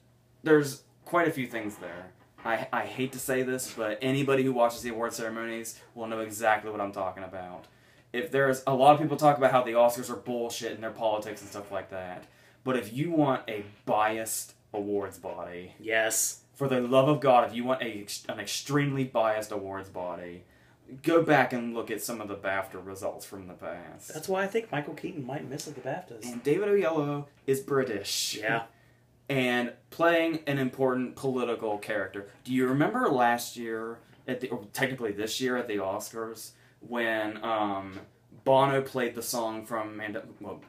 there's quite a few things there. I hate to say this, but anybody who watches the award ceremonies will know exactly what I'm talking about. If there's a lot of people talk about how the Oscars are bullshit and their politics and stuff like that, but if you want a biased awards body, yes, for the love of God, if you want an extremely biased awards body, go back and look at some of the BAFTA results from the past. That's why I think Michael Keaton might miss at the BAFTAs. And David Oyelowo is British. Yeah. And playing an important political character. Do you remember last year, or technically this year at the Oscars, when Bono played the song from the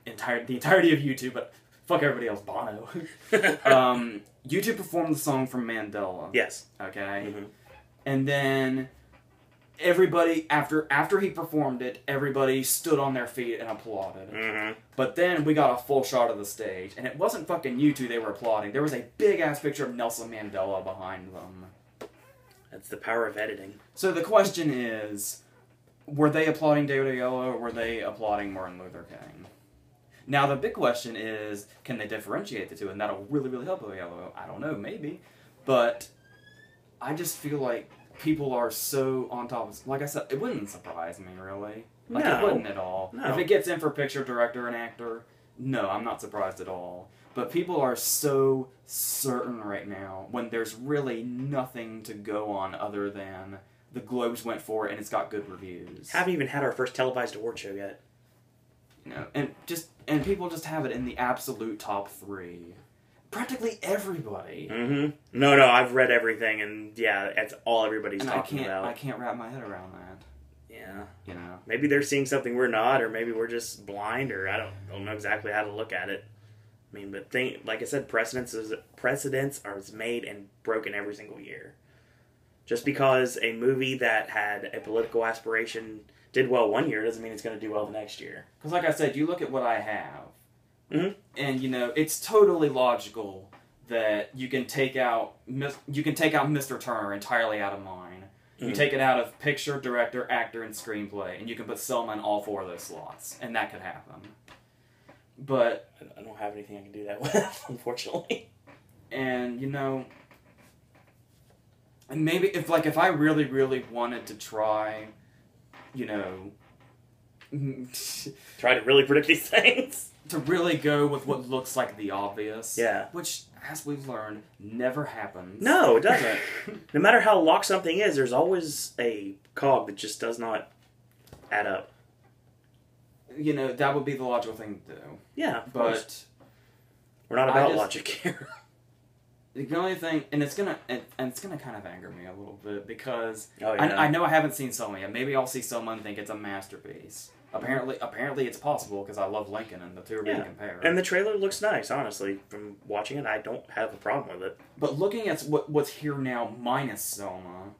entirety of U2, but fuck everybody else, Bono. U2 performed the song from Mandela. Yes. Okay? Mm-hmm. And then everybody, after he performed it, everybody stood on their feet and applauded. Mm-hmm. But then we got a full shot of the stage, and it wasn't fucking U2 they were applauding. There was a big-ass picture of Nelson Mandela behind them. That's the power of editing. So the question is, were they applauding David Oyelowo, or were they applauding Martin Luther King? Now the big question is, can they differentiate the two? And that'll really, really help Oyelowo. I don't know, maybe. But I just feel like people are so on top of it. Like I said, it wouldn't surprise me, really. Like, no. It wouldn't at all. No. If it gets in for picture, director, and actor, no, I'm not surprised at all. But people are so certain right now when there's really nothing to go on other than the Globes went for it and it's got good reviews. Haven't even had our first televised award show yet. And people just have it in the absolute top 3. Practically everybody. Mm-hmm. No, I've read everything, and yeah, that's all everybody's talking about. I can't wrap my head around that. Yeah. Maybe they're seeing something we're not, or maybe we're just blind, or I don't know exactly how to look at it. I mean, but like I said, precedents are made and broken every single year. Just because a movie that had a political aspiration did well one year doesn't mean it's going to do well the next year. Because like I said, you look at what I have, mm-hmm. and it's totally logical that you can take out Mr. Turner entirely out of mine. You take it out of picture, director, actor, and screenplay, and you can put Selma in all 4 of those slots, and that could happen. But I don't have anything I can do that with, unfortunately. And and maybe if I really, really wanted to try, try to really predict these things, to really go with what looks like the obvious, yeah, which, as we've learned, never happens. No, it doesn't. No matter how locked something is, there's always a cog that just does not add up. That would be the logical thing to do. Yeah, but we're not about logic here. The only thing, and it's gonna kind of anger me a little bit because oh, yeah. I know I haven't seen Selma yet. Maybe I'll see Selma and think it's a masterpiece. Apparently it's possible because I love Lincoln and the two are being compared. And the trailer looks nice, honestly. From watching it, I don't have a problem with it. But looking at what's here now minus Selma,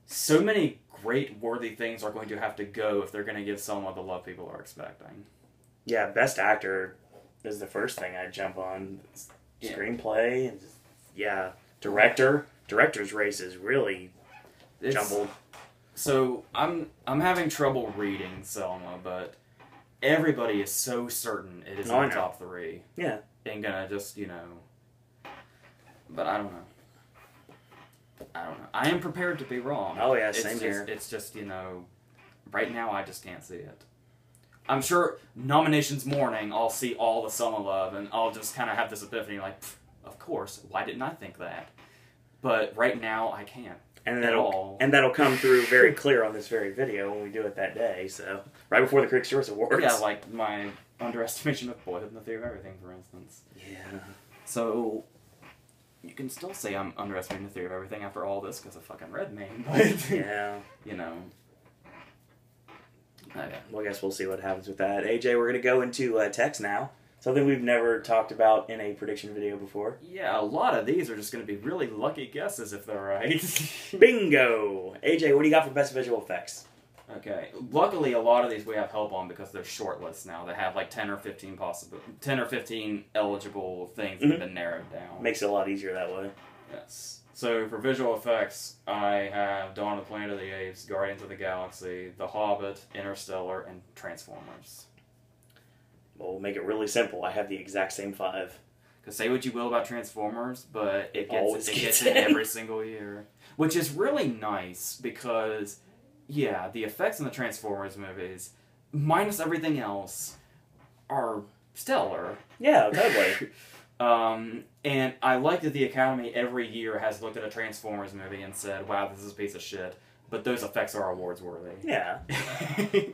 so many great, worthy things are going to have to go if they're going to give Selma the love people are expecting. Yeah, Best Actor is the first thing I'd jump on. Screenplay, and Director's race is really jumbled. So I'm having trouble reading Selma, but everybody is so certain it is in the top 3. Yeah. And gonna just, but I don't know. I am prepared to be wrong. Oh yeah, same here. It's just, right now I just can't see it. I'm sure nominations morning I'll see all the Selma love and I'll just kind of have this epiphany like, of course, why didn't I think that? But right now I can't. And that'll come through very clear on this very video when we do it that day. So right before the Critics' Choice Awards. Yeah, like my underestimation of Boyhood and the Theory of Everything, for instance. Yeah. So you can still say I'm underestimating the Theory of Everything after all this because of fucking Redmayne, but yeah, Well, I guess we'll see what happens with that. AJ, we're gonna go into text now. Something we've never talked about in a prediction video before. Yeah, a lot of these are just going to be really lucky guesses if they're right. Bingo! AJ, what do you got for best visual effects? Okay. Luckily, a lot of these we have help on because they're short lists now. They have like 10 or 15 eligible things that have been narrowed down. Makes it a lot easier that way. Yes. So for visual effects, I have Dawn of the Planet of the Apes, Guardians of the Galaxy, The Hobbit, Interstellar, and Transformers. Well, we'll make it really simple. I have the exact same 5. Because say what you will about Transformers, but it gets in every single year. Which is really nice because, yeah, the effects in the Transformers movies, minus everything else, are stellar. Yeah, totally. And I like that the Academy every year has looked at a Transformers movie and said, wow, this is a piece of shit. But those effects are awards worthy. Yeah.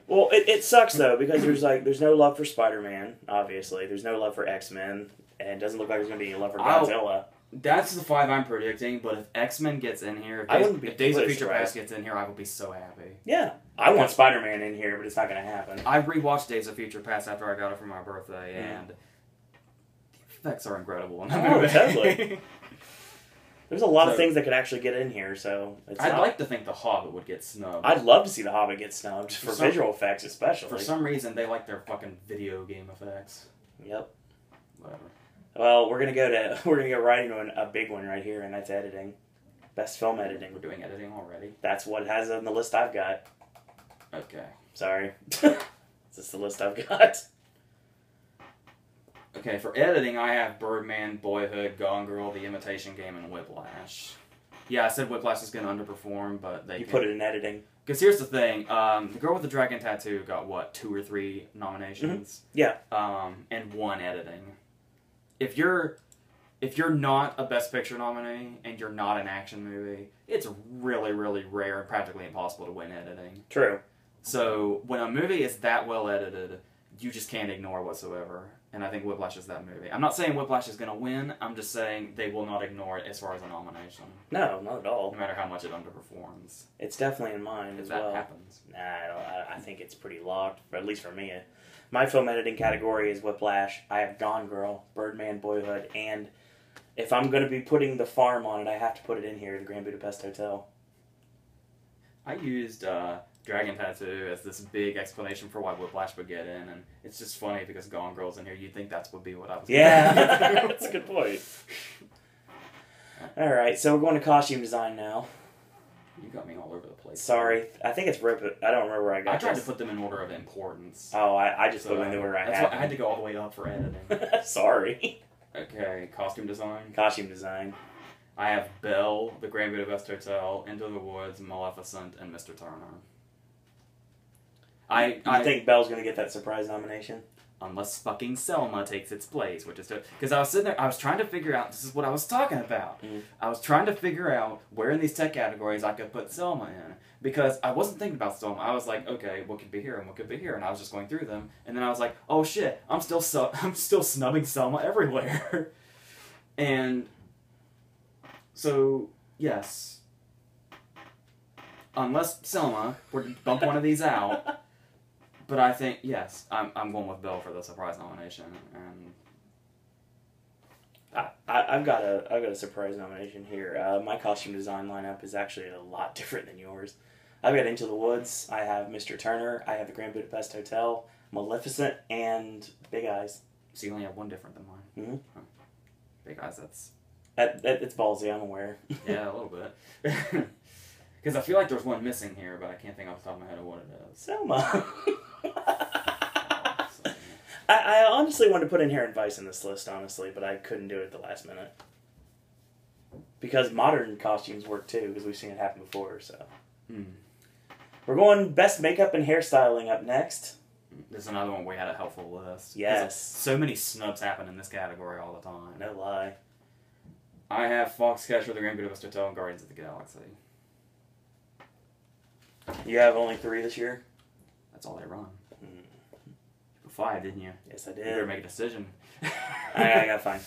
Well, it sucks though because there's no love for Spider-Man. Obviously, there's no love for X-Men, and it doesn't look like there's going to be any love for Godzilla. That's the 5 I'm predicting. But if X-Men gets in here, if Days of Future Past gets in here, I will be so happy. Yeah, I want Spider-Man in here, but it's not going to happen. I rewatched Days of Future Past after I got it for my birthday, and the effects are incredible in that movie. Totally. There's a lot of things that could actually get in here, so... I'd like to think The Hobbit would get snubbed. I'd love to see The Hobbit get snubbed, for visual effects especially. For some reason, they like their fucking video game effects. Yep. Whatever. Well, we're gonna go right into a big one right here, and that's editing. Best film editing. We're doing editing already? That's what has on the list I've got. Okay. Sorry. This is the list I've got. Okay, for editing, I have Birdman, Boyhood, Gone Girl, The Imitation Game, and Whiplash. Yeah, I said Whiplash is going to underperform, but they put it in editing. Because here's the thing, The Girl with the Dragon Tattoo got, what, 2 or 3 nominations? Yeah. And 1 editing. If you're not a Best Picture nominee, and you're not an action movie, it's really, really rare and practically impossible to win editing. True. So, when a movie is that well edited, you just can't ignore whatsoever. And I think Whiplash is that movie. I'm not saying Whiplash is going to win. I'm just saying they will not ignore it as far as a nomination. No, not at all. No matter how much it underperforms. It's definitely in mind as well. That happens. Nah, I think it's pretty locked, at least for me. My film editing category is Whiplash. I have Gone Girl, Birdman, Boyhood, and if I'm going to be putting The Farm on it, I have to put it in here, The Grand Budapest Hotel. I used Dragon Tattoo as this big explanation for why Whiplash would get in, and it's just funny because Gone Girl's in here. You'd think that would be what I was that's a good point. Alright, so we're going to costume design now. You got me all over the place. Sorry. I think it's Rip. I don't remember where I got I tried to put them in order of importance. Oh, I just put them in the order I had. I had to go all the way up for editing. Sorry. Okay, costume design. Costume design. I have Belle, The Grand Budapest Hotel, Into the Woods, Maleficent, and Mr. Turner. I think Belle's going to get that surprise nomination. Unless fucking Selma takes its place, which is... Because I was sitting there, I was trying to figure out... This is what I was talking about. I was trying to figure out where in these tech categories I could put Selma in. Because I wasn't thinking about Selma. I was like, okay, what could be here and what could be here? And I was just going through them. And then I was like, oh shit, I'm still snubbing Selma everywhere. And... So, yes. Unless Selma were to bump one of these out... But I think, yes, I'm going with Belle for the surprise nomination, and I've got a surprise nomination here. My costume design lineup is actually a lot different than yours. I've got Into the Woods. I have Mr. Turner. I have the Grand Budapest Hotel. Maleficent and Big Eyes. So you only have one different than mine. Mm-hmm. Huh. Big Eyes, that's... It's ballsy, I'm aware. Yeah, a little bit. Because I feel like there's one missing here, but I can't think off the top of my head of what it is. Selma. I honestly wanted to put Inherent Vice in this list, honestly, but I couldn't do it at the last minute. Because modern costumes work too, because we've seen it happen before, so. We're going Best Makeup and Hairstyling up next. There's another one we had a helpful list. Yes. So many snubs happen in this category all the time. No lie. I have Foxcatcher, The Grand Budapest Hotel, and Guardians of the Galaxy. You have only 3 this year? That's all they run. 5, didn't you? Yes, I You did. better make a decision. I got fine.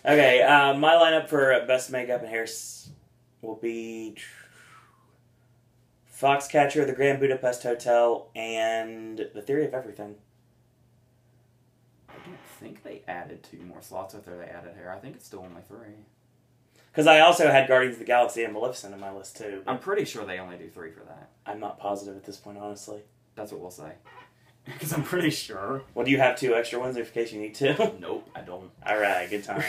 Okay, my lineup for Best Makeup and Hair will be Foxcatcher, The Grand Budapest Hotel, and The Theory of Everything. I don't think they added 2 more slots after they added hair. I think it's still only 3. Because I also had Guardians of the Galaxy and Maleficent on my list too. I'm pretty sure they only do 3 for that. I'm not positive at this point, honestly. That's what we'll say. Because I'm pretty sure. Well, do you have 2 extra ones in case you need to? Nope, I don't. Alright, good times.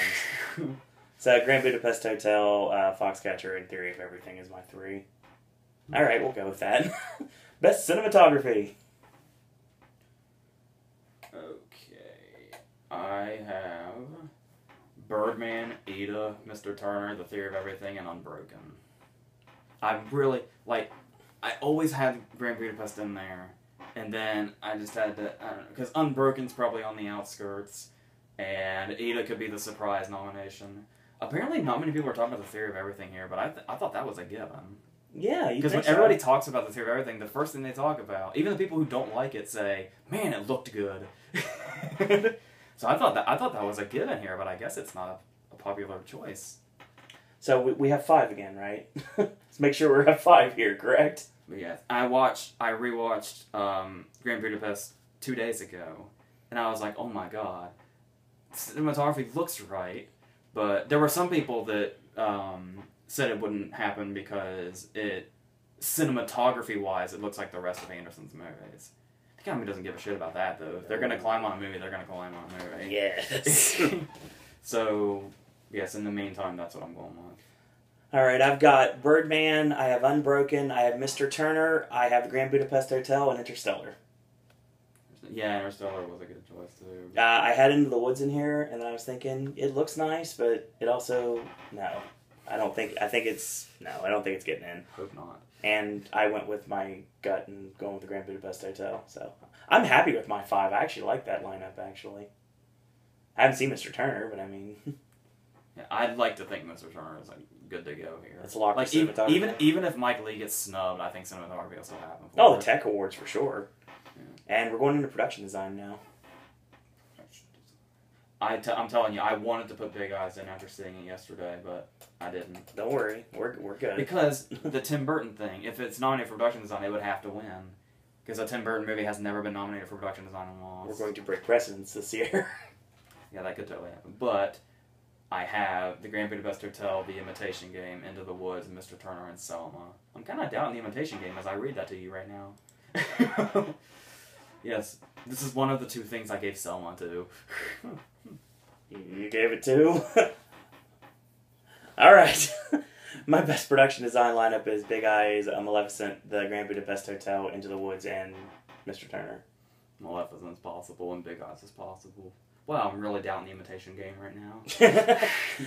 So, Grand Budapest Hotel, Foxcatcher, and Theory of Everything is my 3. Alright, we'll go with that. Best Cinematography. Okay. I have Birdman, Ada, Mr. Turner, The Theory of Everything, and Unbroken. I'm really, like, I always had Grand Budapest in there. And then I just had to, I don't know, because Unbroken's probably on the outskirts, and Ada could be the surprise nomination. Apparently not many people are talking about The Theory of Everything here, but I thought that was a given. Yeah, you Because think when everybody talks about The Theory of Everything, the first thing they talk about, even the people who don't like it say, man, it looked good. So I thought that was a given here, but I guess it's not a popular choice. So we have 5 again, right? Let's make sure we're at 5 here, correct? But yeah, I rewatched Grand Budapest 2 days ago, and I was like, oh my god, cinematography looks right, but there were some people that said it wouldn't happen because cinematography-wise, it looks like the rest of Anderson's movies. The Academy doesn't give a shit about that, though. If they're gonna climb on a movie, they're gonna climb on a movie. Yes. So, yes, in the meantime, that's what I'm going with. Alright, I've got Birdman, I have Unbroken, I have Mr. Turner, I have the Grand Budapest Hotel, and Interstellar. Yeah, Interstellar was a good choice, too. I had Into the Woods in here, and then I was thinking, it looks nice, but it also, no. I don't think it's getting in. Hope not. And I went with my gut and going with the Grand Budapest Hotel, so. I'm happy with my 5, I actually like that lineup, actually. I haven't seen Mr. Turner, but I mean... Yeah, I'd like to think Mr. Turner is good to go here. It's a lock for cinematography. Even if Mike Lee gets snubbed, I think cinematography will still happen. Oh, the Tech Awards for sure. Yeah. And we're going into production design now. I'm telling you, I wanted to put Big Eyes in after seeing it yesterday, but I didn't. Don't worry, we're good. Because the Tim Burton thing, if it's nominated for production design, it would have to win. Because a Tim Burton movie has never been nominated for production design and lost. We're going to break precedents this year. Yeah, that could totally happen. But I have The Grand Budapest Hotel, The Imitation Game, Into the Woods, Mr. Turner, and Selma. I'm kind of doubting The Imitation Game as I read that to you right now. Yes, this is one of the 2 things I gave Selma to. You gave it 2? Alright. My best production design lineup is Big Eyes, Maleficent, The Grand Budapest Hotel, Into the Woods, and Mr. Turner. Maleficent's possible, and Big Eyes is possible. Well, I'm really doubting The Imitation Game right now.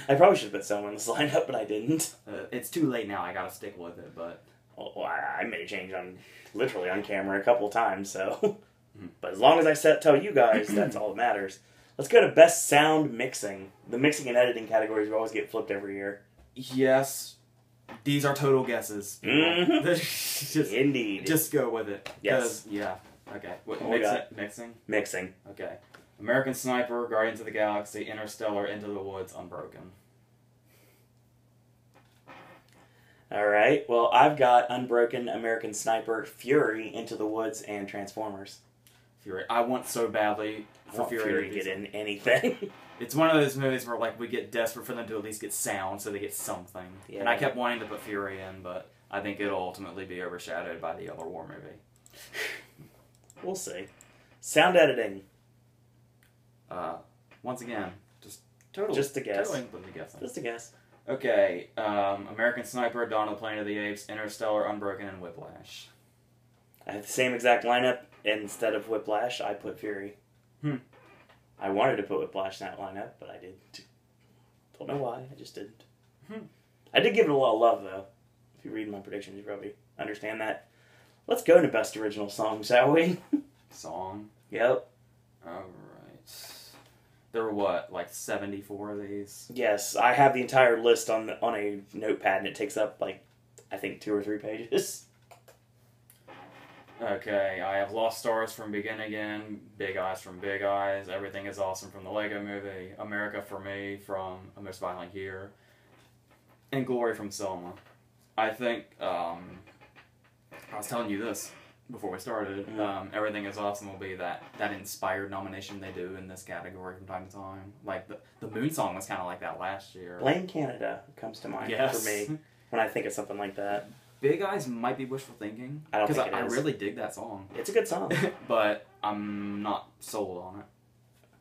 I probably should have put someone in this lineup, but I didn't. It's too late now. I gotta stick with it, but... Well, I made a change literally on camera a couple of times, so... But as long as I tell you guys, that's all that matters. Let's go to Best Sound Mixing. The mixing and editing categories always get flipped every year. Yes. These are total guesses. Mm-hmm. Indeed. Just go with it. Yes. Yeah. Okay. What, mixing? Mixing. Okay. American Sniper, Guardians of the Galaxy, Interstellar, Into the Woods, Unbroken. Alright, well, I've got Unbroken, American Sniper, Fury, Into the Woods, and Transformers. Fury. I want so badly for Fury to get in anything. It's one of those movies where we get desperate for them to at least get sound, so they get something. Yeah. And I kept wanting to put Fury in, but I think it'll ultimately be overshadowed by the other war movie. We'll see. Sound editing. Once again, just Just a guess. Totally completely guessing. Just a guess. Okay, American Sniper, Dawn of the Planet of the Apes, Interstellar, Unbroken, and Whiplash. I have the same exact lineup. Instead of Whiplash, I put Fury. I wanted to put Whiplash in that lineup, but I didn't. Don't know why. I just didn't. I did give it a lot of love, though. If you read my predictions, you probably understand that. Let's go into Best Original Song, shall we? Song? Yep. Alright. There were what, like 74 of these? Yes, I have the entire list on a notepad, and it takes up, like, I think 2 or 3 pages. Okay, I have Lost Stars from Begin Again, Big Eyes from Big Eyes, Everything is Awesome from the Lego Movie, America for Me from A Most Violent Year, and Glory from Selma. I think, I was telling you this before we started, Everything is Awesome will be that inspired nomination they do in this category from time to time. Like, the Moon Song was kind of like that last year. Blame Canada comes to mind for me when I think of something like that. Big Eyes might be wishful thinking. I don't think it is. Because I really dig that song. It's a good song. But I'm not sold on it.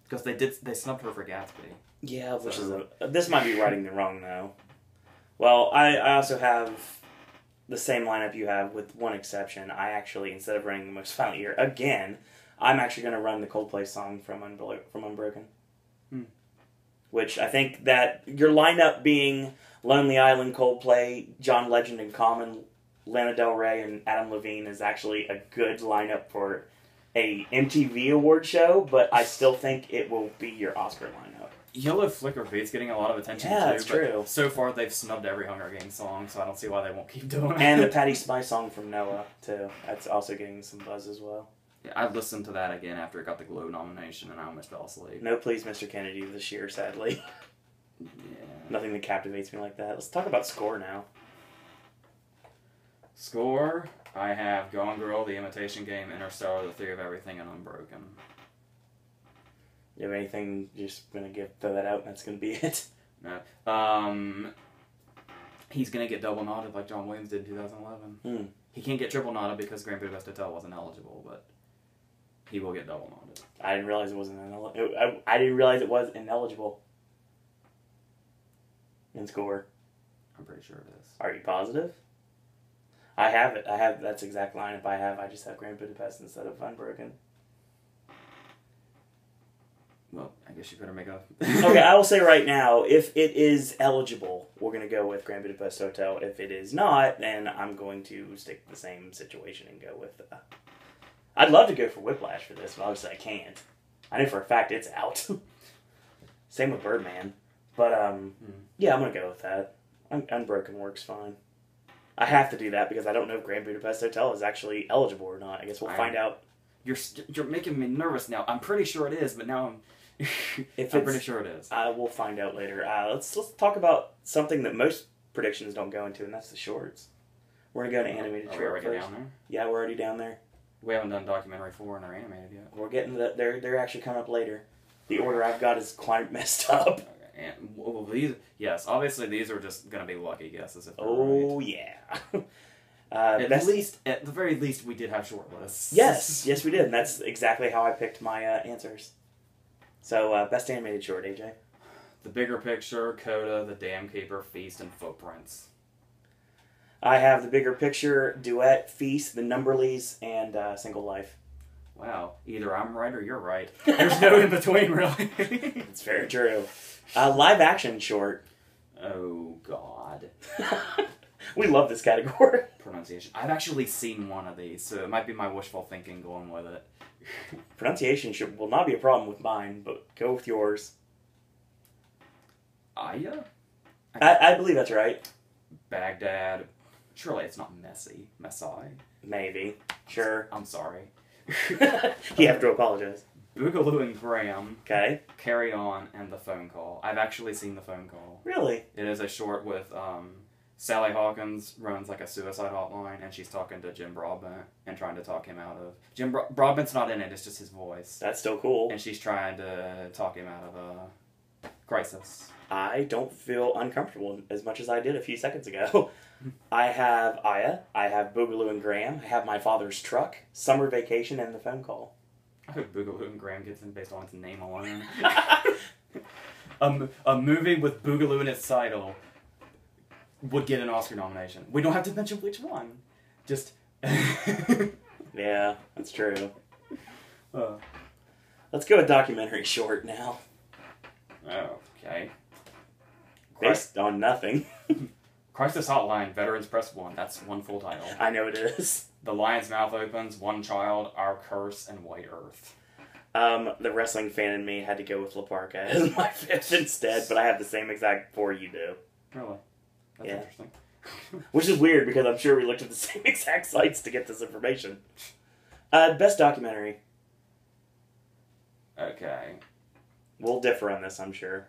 Because they snubbed her for Gatsby. Yeah, which is this might be writing the wrong, though. Well, I also have the same lineup you have, with one exception. I actually, instead of running The Most Violent Year again, I'm actually going to run the Coldplay song from Unbroken. Which I think that your lineup being Lonely Island, Coldplay, John Legend and Common, Lana Del Rey, and Adam Levine is actually a good lineup for a MTV award show, but I still think it will be your Oscar lineup. Yellow Flicker Beat's getting a lot of attention too. Yeah, that's true. So far they've snubbed every Hunger Games song, so I don't see why they won't keep doing it. And the Patti Smith song from Noah, too. That's also getting some buzz as well. Yeah, I listened to that again after it got the Glow nomination, and I almost fell asleep. No Please Mr. Kennedy this year, sadly. Yeah. Nothing that captivates me like that. Let's talk about score now. Score, I have Gone Girl, The Imitation Game, Interstellar, The Theory of Everything, and Unbroken. You have anything you're just going to throw that out and that's going to be it? No. He's going to get double nodded like John Williams did in 2011. He can't get triple nodded because Grand Budapest Hotel wasn't eligible, but he will get double nodded. I didn't realize it wasn't I didn't realize it was ineligible in score. I'm pretty sure it is. Are you positive? I have it. That's exact lineup I have. I just have Grand Budapest instead of Unbroken. Well, I guess you better make a... Okay, I will say right now, if it is eligible, we're going to go with Grand Budapest Hotel. If it is not, then I'm going to stick with the same situation and go with... I'd love to go for Whiplash for this, but obviously I can't. I know for a fact it's out. Same with Birdman. But, yeah, I'm going to go with that. Unbroken works fine. I have to do that because I don't know if Grand Budapest Hotel is actually eligible or not. I guess we'll find out. You're making me nervous now. I'm pretty sure it is, but now I'm pretty sure it is. We'll find out later. Let's talk about something that most predictions don't go into, and that's the shorts. We're going to go to animated short first. Are we already first. down there? Yeah, we're already down there. We haven't done documentary 4 and they're animated yet. We're getting they're actually coming up later. The order I've got is quite messed up. Okay. And well, obviously these are just going to be lucky guesses. If right. Yeah. At the very least, we did have short lists. Yes, we did, and that's exactly how I picked my answers. So, best animated short, AJ. The Bigger Picture, Coda, The Dam Keeper, Feast, and Footprints. I have The Bigger Picture, Duet, Feast, The Numberlies, and Single Life. Wow, either I'm right or you're right. There's no in between, really. It's very true. Live action short. Oh, God. We love this category. Pronunciation. I've actually seen one of these, so it might be my wishful thinking going with it. Pronunciation will not be a problem with mine, but go with yours. Aya? I believe that's right. Baghdad. Surely it's not Messy. Messai. Maybe. Sure. I'm sorry. You have to apologize. Boogaloo and Graham. Okay. Carry On, and The Phone Call. I've actually seen The Phone Call. Really? It is a short with Sally Hawkins runs like a suicide hotline, and she's talking to Jim Broadbent and trying to talk him out of... Broadbent's not in it, it's just his voice. That's still cool. And she's trying to talk him out of a crisis. I don't feel uncomfortable as much as I did a few seconds ago. I have Aya, I have Boogaloo and Graham, I have My Father's Truck, Summer Vacation, and The Phone Call. I hope Boogaloo and Graham gets in based on its name alone. A movie with Boogaloo in its title would get an Oscar nomination. We don't have to mention which one. Just... Yeah, that's true. Let's go with documentary short now. Okay. Based on nothing. Crisis Hotline, Veterans Press 1. That's one full title. I know it is. The Lion's Mouth Opens, One Child, Our Curse, and White Earth. The wrestling fan in me had to go with La Parka as my fifth instead, but I have the same exact four you do. Really? That's interesting. Which is weird because I'm sure we looked at the same exact sites to get this information. Best documentary. Okay. We'll differ on this, I'm sure.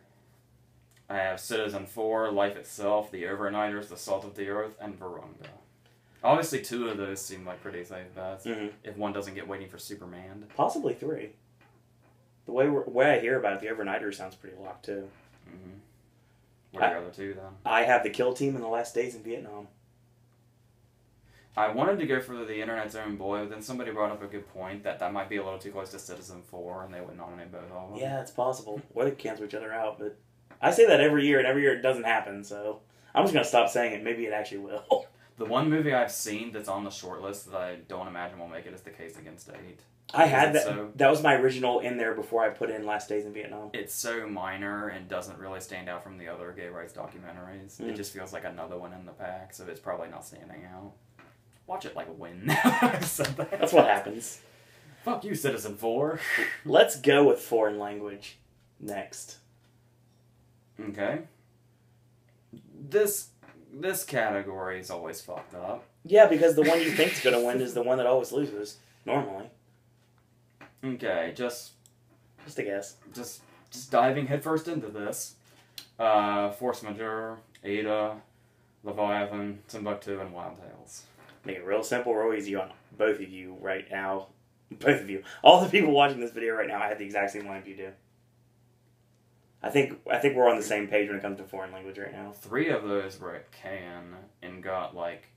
I have Citizen 4, Life Itself, The Overnighters, The Salt of the Earth, and Virunga. Obviously, two of those seem like pretty safe bets. Mm-hmm. If one doesn't get Waiting for Superman. Possibly three. The way I hear about it, The Overnighters sounds pretty locked, too. Mm-hmm. What are the other two, then? I have The Kill Team and The Last Days in Vietnam. I wanted to go for The Internet's Own Boy, but then somebody brought up a good point that might be a little too close to Citizen 4, and they would nominate both of them. Yeah, it's possible. Or they cancel each other out, but I say that every year, and every year it doesn't happen, so I'm just going to stop saying it. Maybe it actually will. The one movie I've seen that's on the short list that I don't imagine will make it is The Case Against 8. I had that. That was my original in there before I put in Last Days in Vietnam. It's so minor and doesn't really stand out from the other gay rights documentaries. It just feels like another one in the pack, so it's probably not standing out. Watch it like win now that I've said that. That's what happens. Fuck you, Citizen 4. Let's go with foreign language next. Okay. This category is always fucked up. Yeah, because the one you think's gonna win is the one that always loses, normally. Okay, just a guess. Just diving headfirst into this. Force Majeure, Ada, Leviathan, Timbuktu, and Wild Tales. Make it real simple, real easy on both of you right now. Both of you. All the people watching this video right now, I have the exact same lineup you do. I think we're on the same page when it comes to foreign language right now. 3 of those were at Cannes and got, like,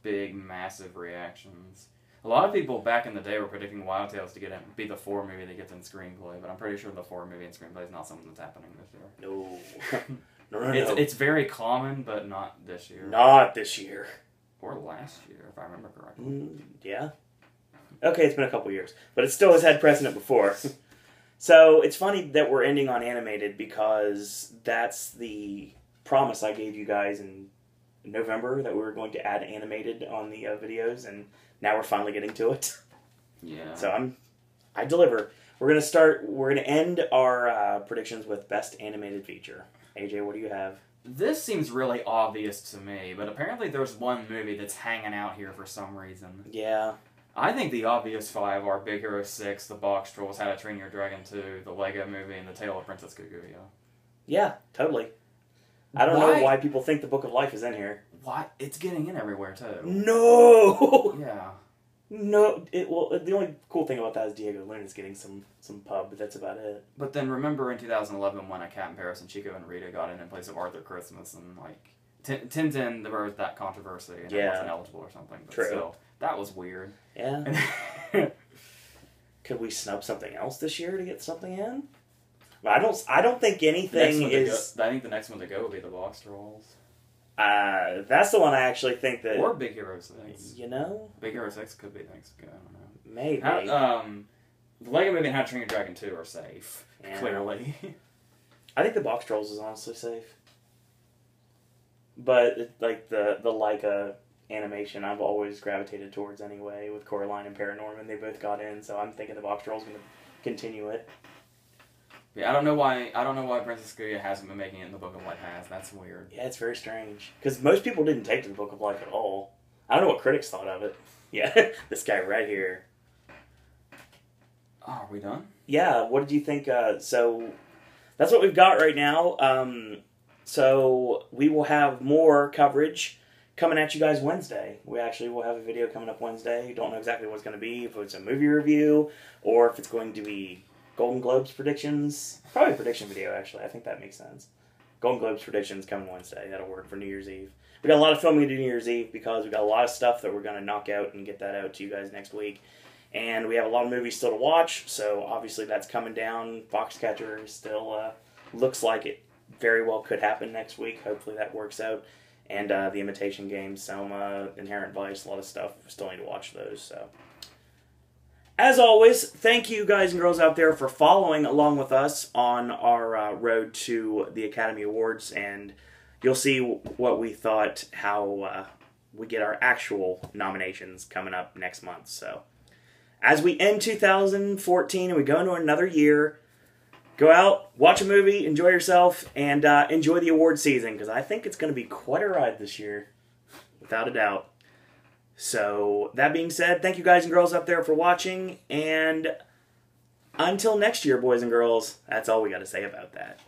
big, massive reactions. A lot of people back in the day were predicting Wild Tales to be the 4 movie that gets in Screenplay, but I'm pretty sure the 4 movie in Screenplay is not something that's happening this year. No. No. It's very common, but not this year. Not this year. Or last year, if I remember correctly. Yeah. Okay, it's been a couple years, but it still has had precedent before. So, it's funny that we're ending on animated because that's the promise I gave you guys in November that we were going to add animated on the videos, and now we're finally getting to it. Yeah. So, I deliver. We're going to end our predictions with best animated feature. AJ, what do you have? This seems really obvious to me, but apparently there's one movie that's hanging out here for some reason. Yeah. I think the obvious 5 are Big Hero 6, The Box Trolls, How to Train Your Dragon 2, The Lego Movie, and The Tale of Princess Kaguya. Yeah, totally. I don't know why people think The Book of Life is in here. Why? It's getting in everywhere, too. No! Yeah. No, the only cool thing about that is Diego Luna's getting some pub, but that's about it. But then remember in 2011 when A Cat in Paris and Chico and Rita got in place of Arthur Christmas, and like Tintin, there was that controversy and it wasn't eligible or something. But True. Still, that was weird. Yeah. Could we snub something else this year to get something in? I don't think anything is. I think the next one to go will be The Box Trolls. That's the one I actually think that... Or Big Hero 6. You know? Big Hero 6 could be next to go, I don't know. Maybe. The Lego Movie and How to Train Your Dragon 2 are safe, clearly. I think The Box Trolls is honestly safe. But, like, the Leica animation I've always gravitated towards anyway, with Coraline and Paranorman. They both got in, so I'm thinking The Box Trolls is going to continue it. Yeah, I don't know why Princess Kaguya hasn't been making it in The Book of Life has. That's weird. Yeah, it's very strange. Because most people didn't take to The Book of Life at all. I don't know what critics thought of it. Yeah, this guy right here. Oh, are we done? Yeah, what did you think? So, that's what we've got right now. So, we will have more coverage coming at you guys Wednesday. We actually will have a video coming up Wednesday. Don't know exactly what it's going to be, if it's a movie review, or if it's going to be Golden Globes predictions. Probably a prediction video, actually. I think that makes sense. Golden Globes predictions coming Wednesday. That'll work for New Year's Eve. We got a lot of filming to do New Year's Eve because we got a lot of stuff that we're going to knock out and get that out to you guys next week. And we have a lot of movies still to watch, so obviously that's coming down. Foxcatcher still looks like it very well could happen next week. Hopefully that works out. And The Imitation Game, Selma, Inherent Vice, a lot of stuff. We still need to watch those. So, as always, thank you guys and girls out there for following along with us on our road to the Academy Awards. And you'll see what we thought, how we get our actual nominations coming up next month. So, as we end 2014 and we go into another year, go out, watch a movie, enjoy yourself, and enjoy the award season, because I think it's going to be quite a ride this year, without a doubt. So, that being said, thank you guys and girls up there for watching, and until next year, boys and girls, that's all we got to say about that.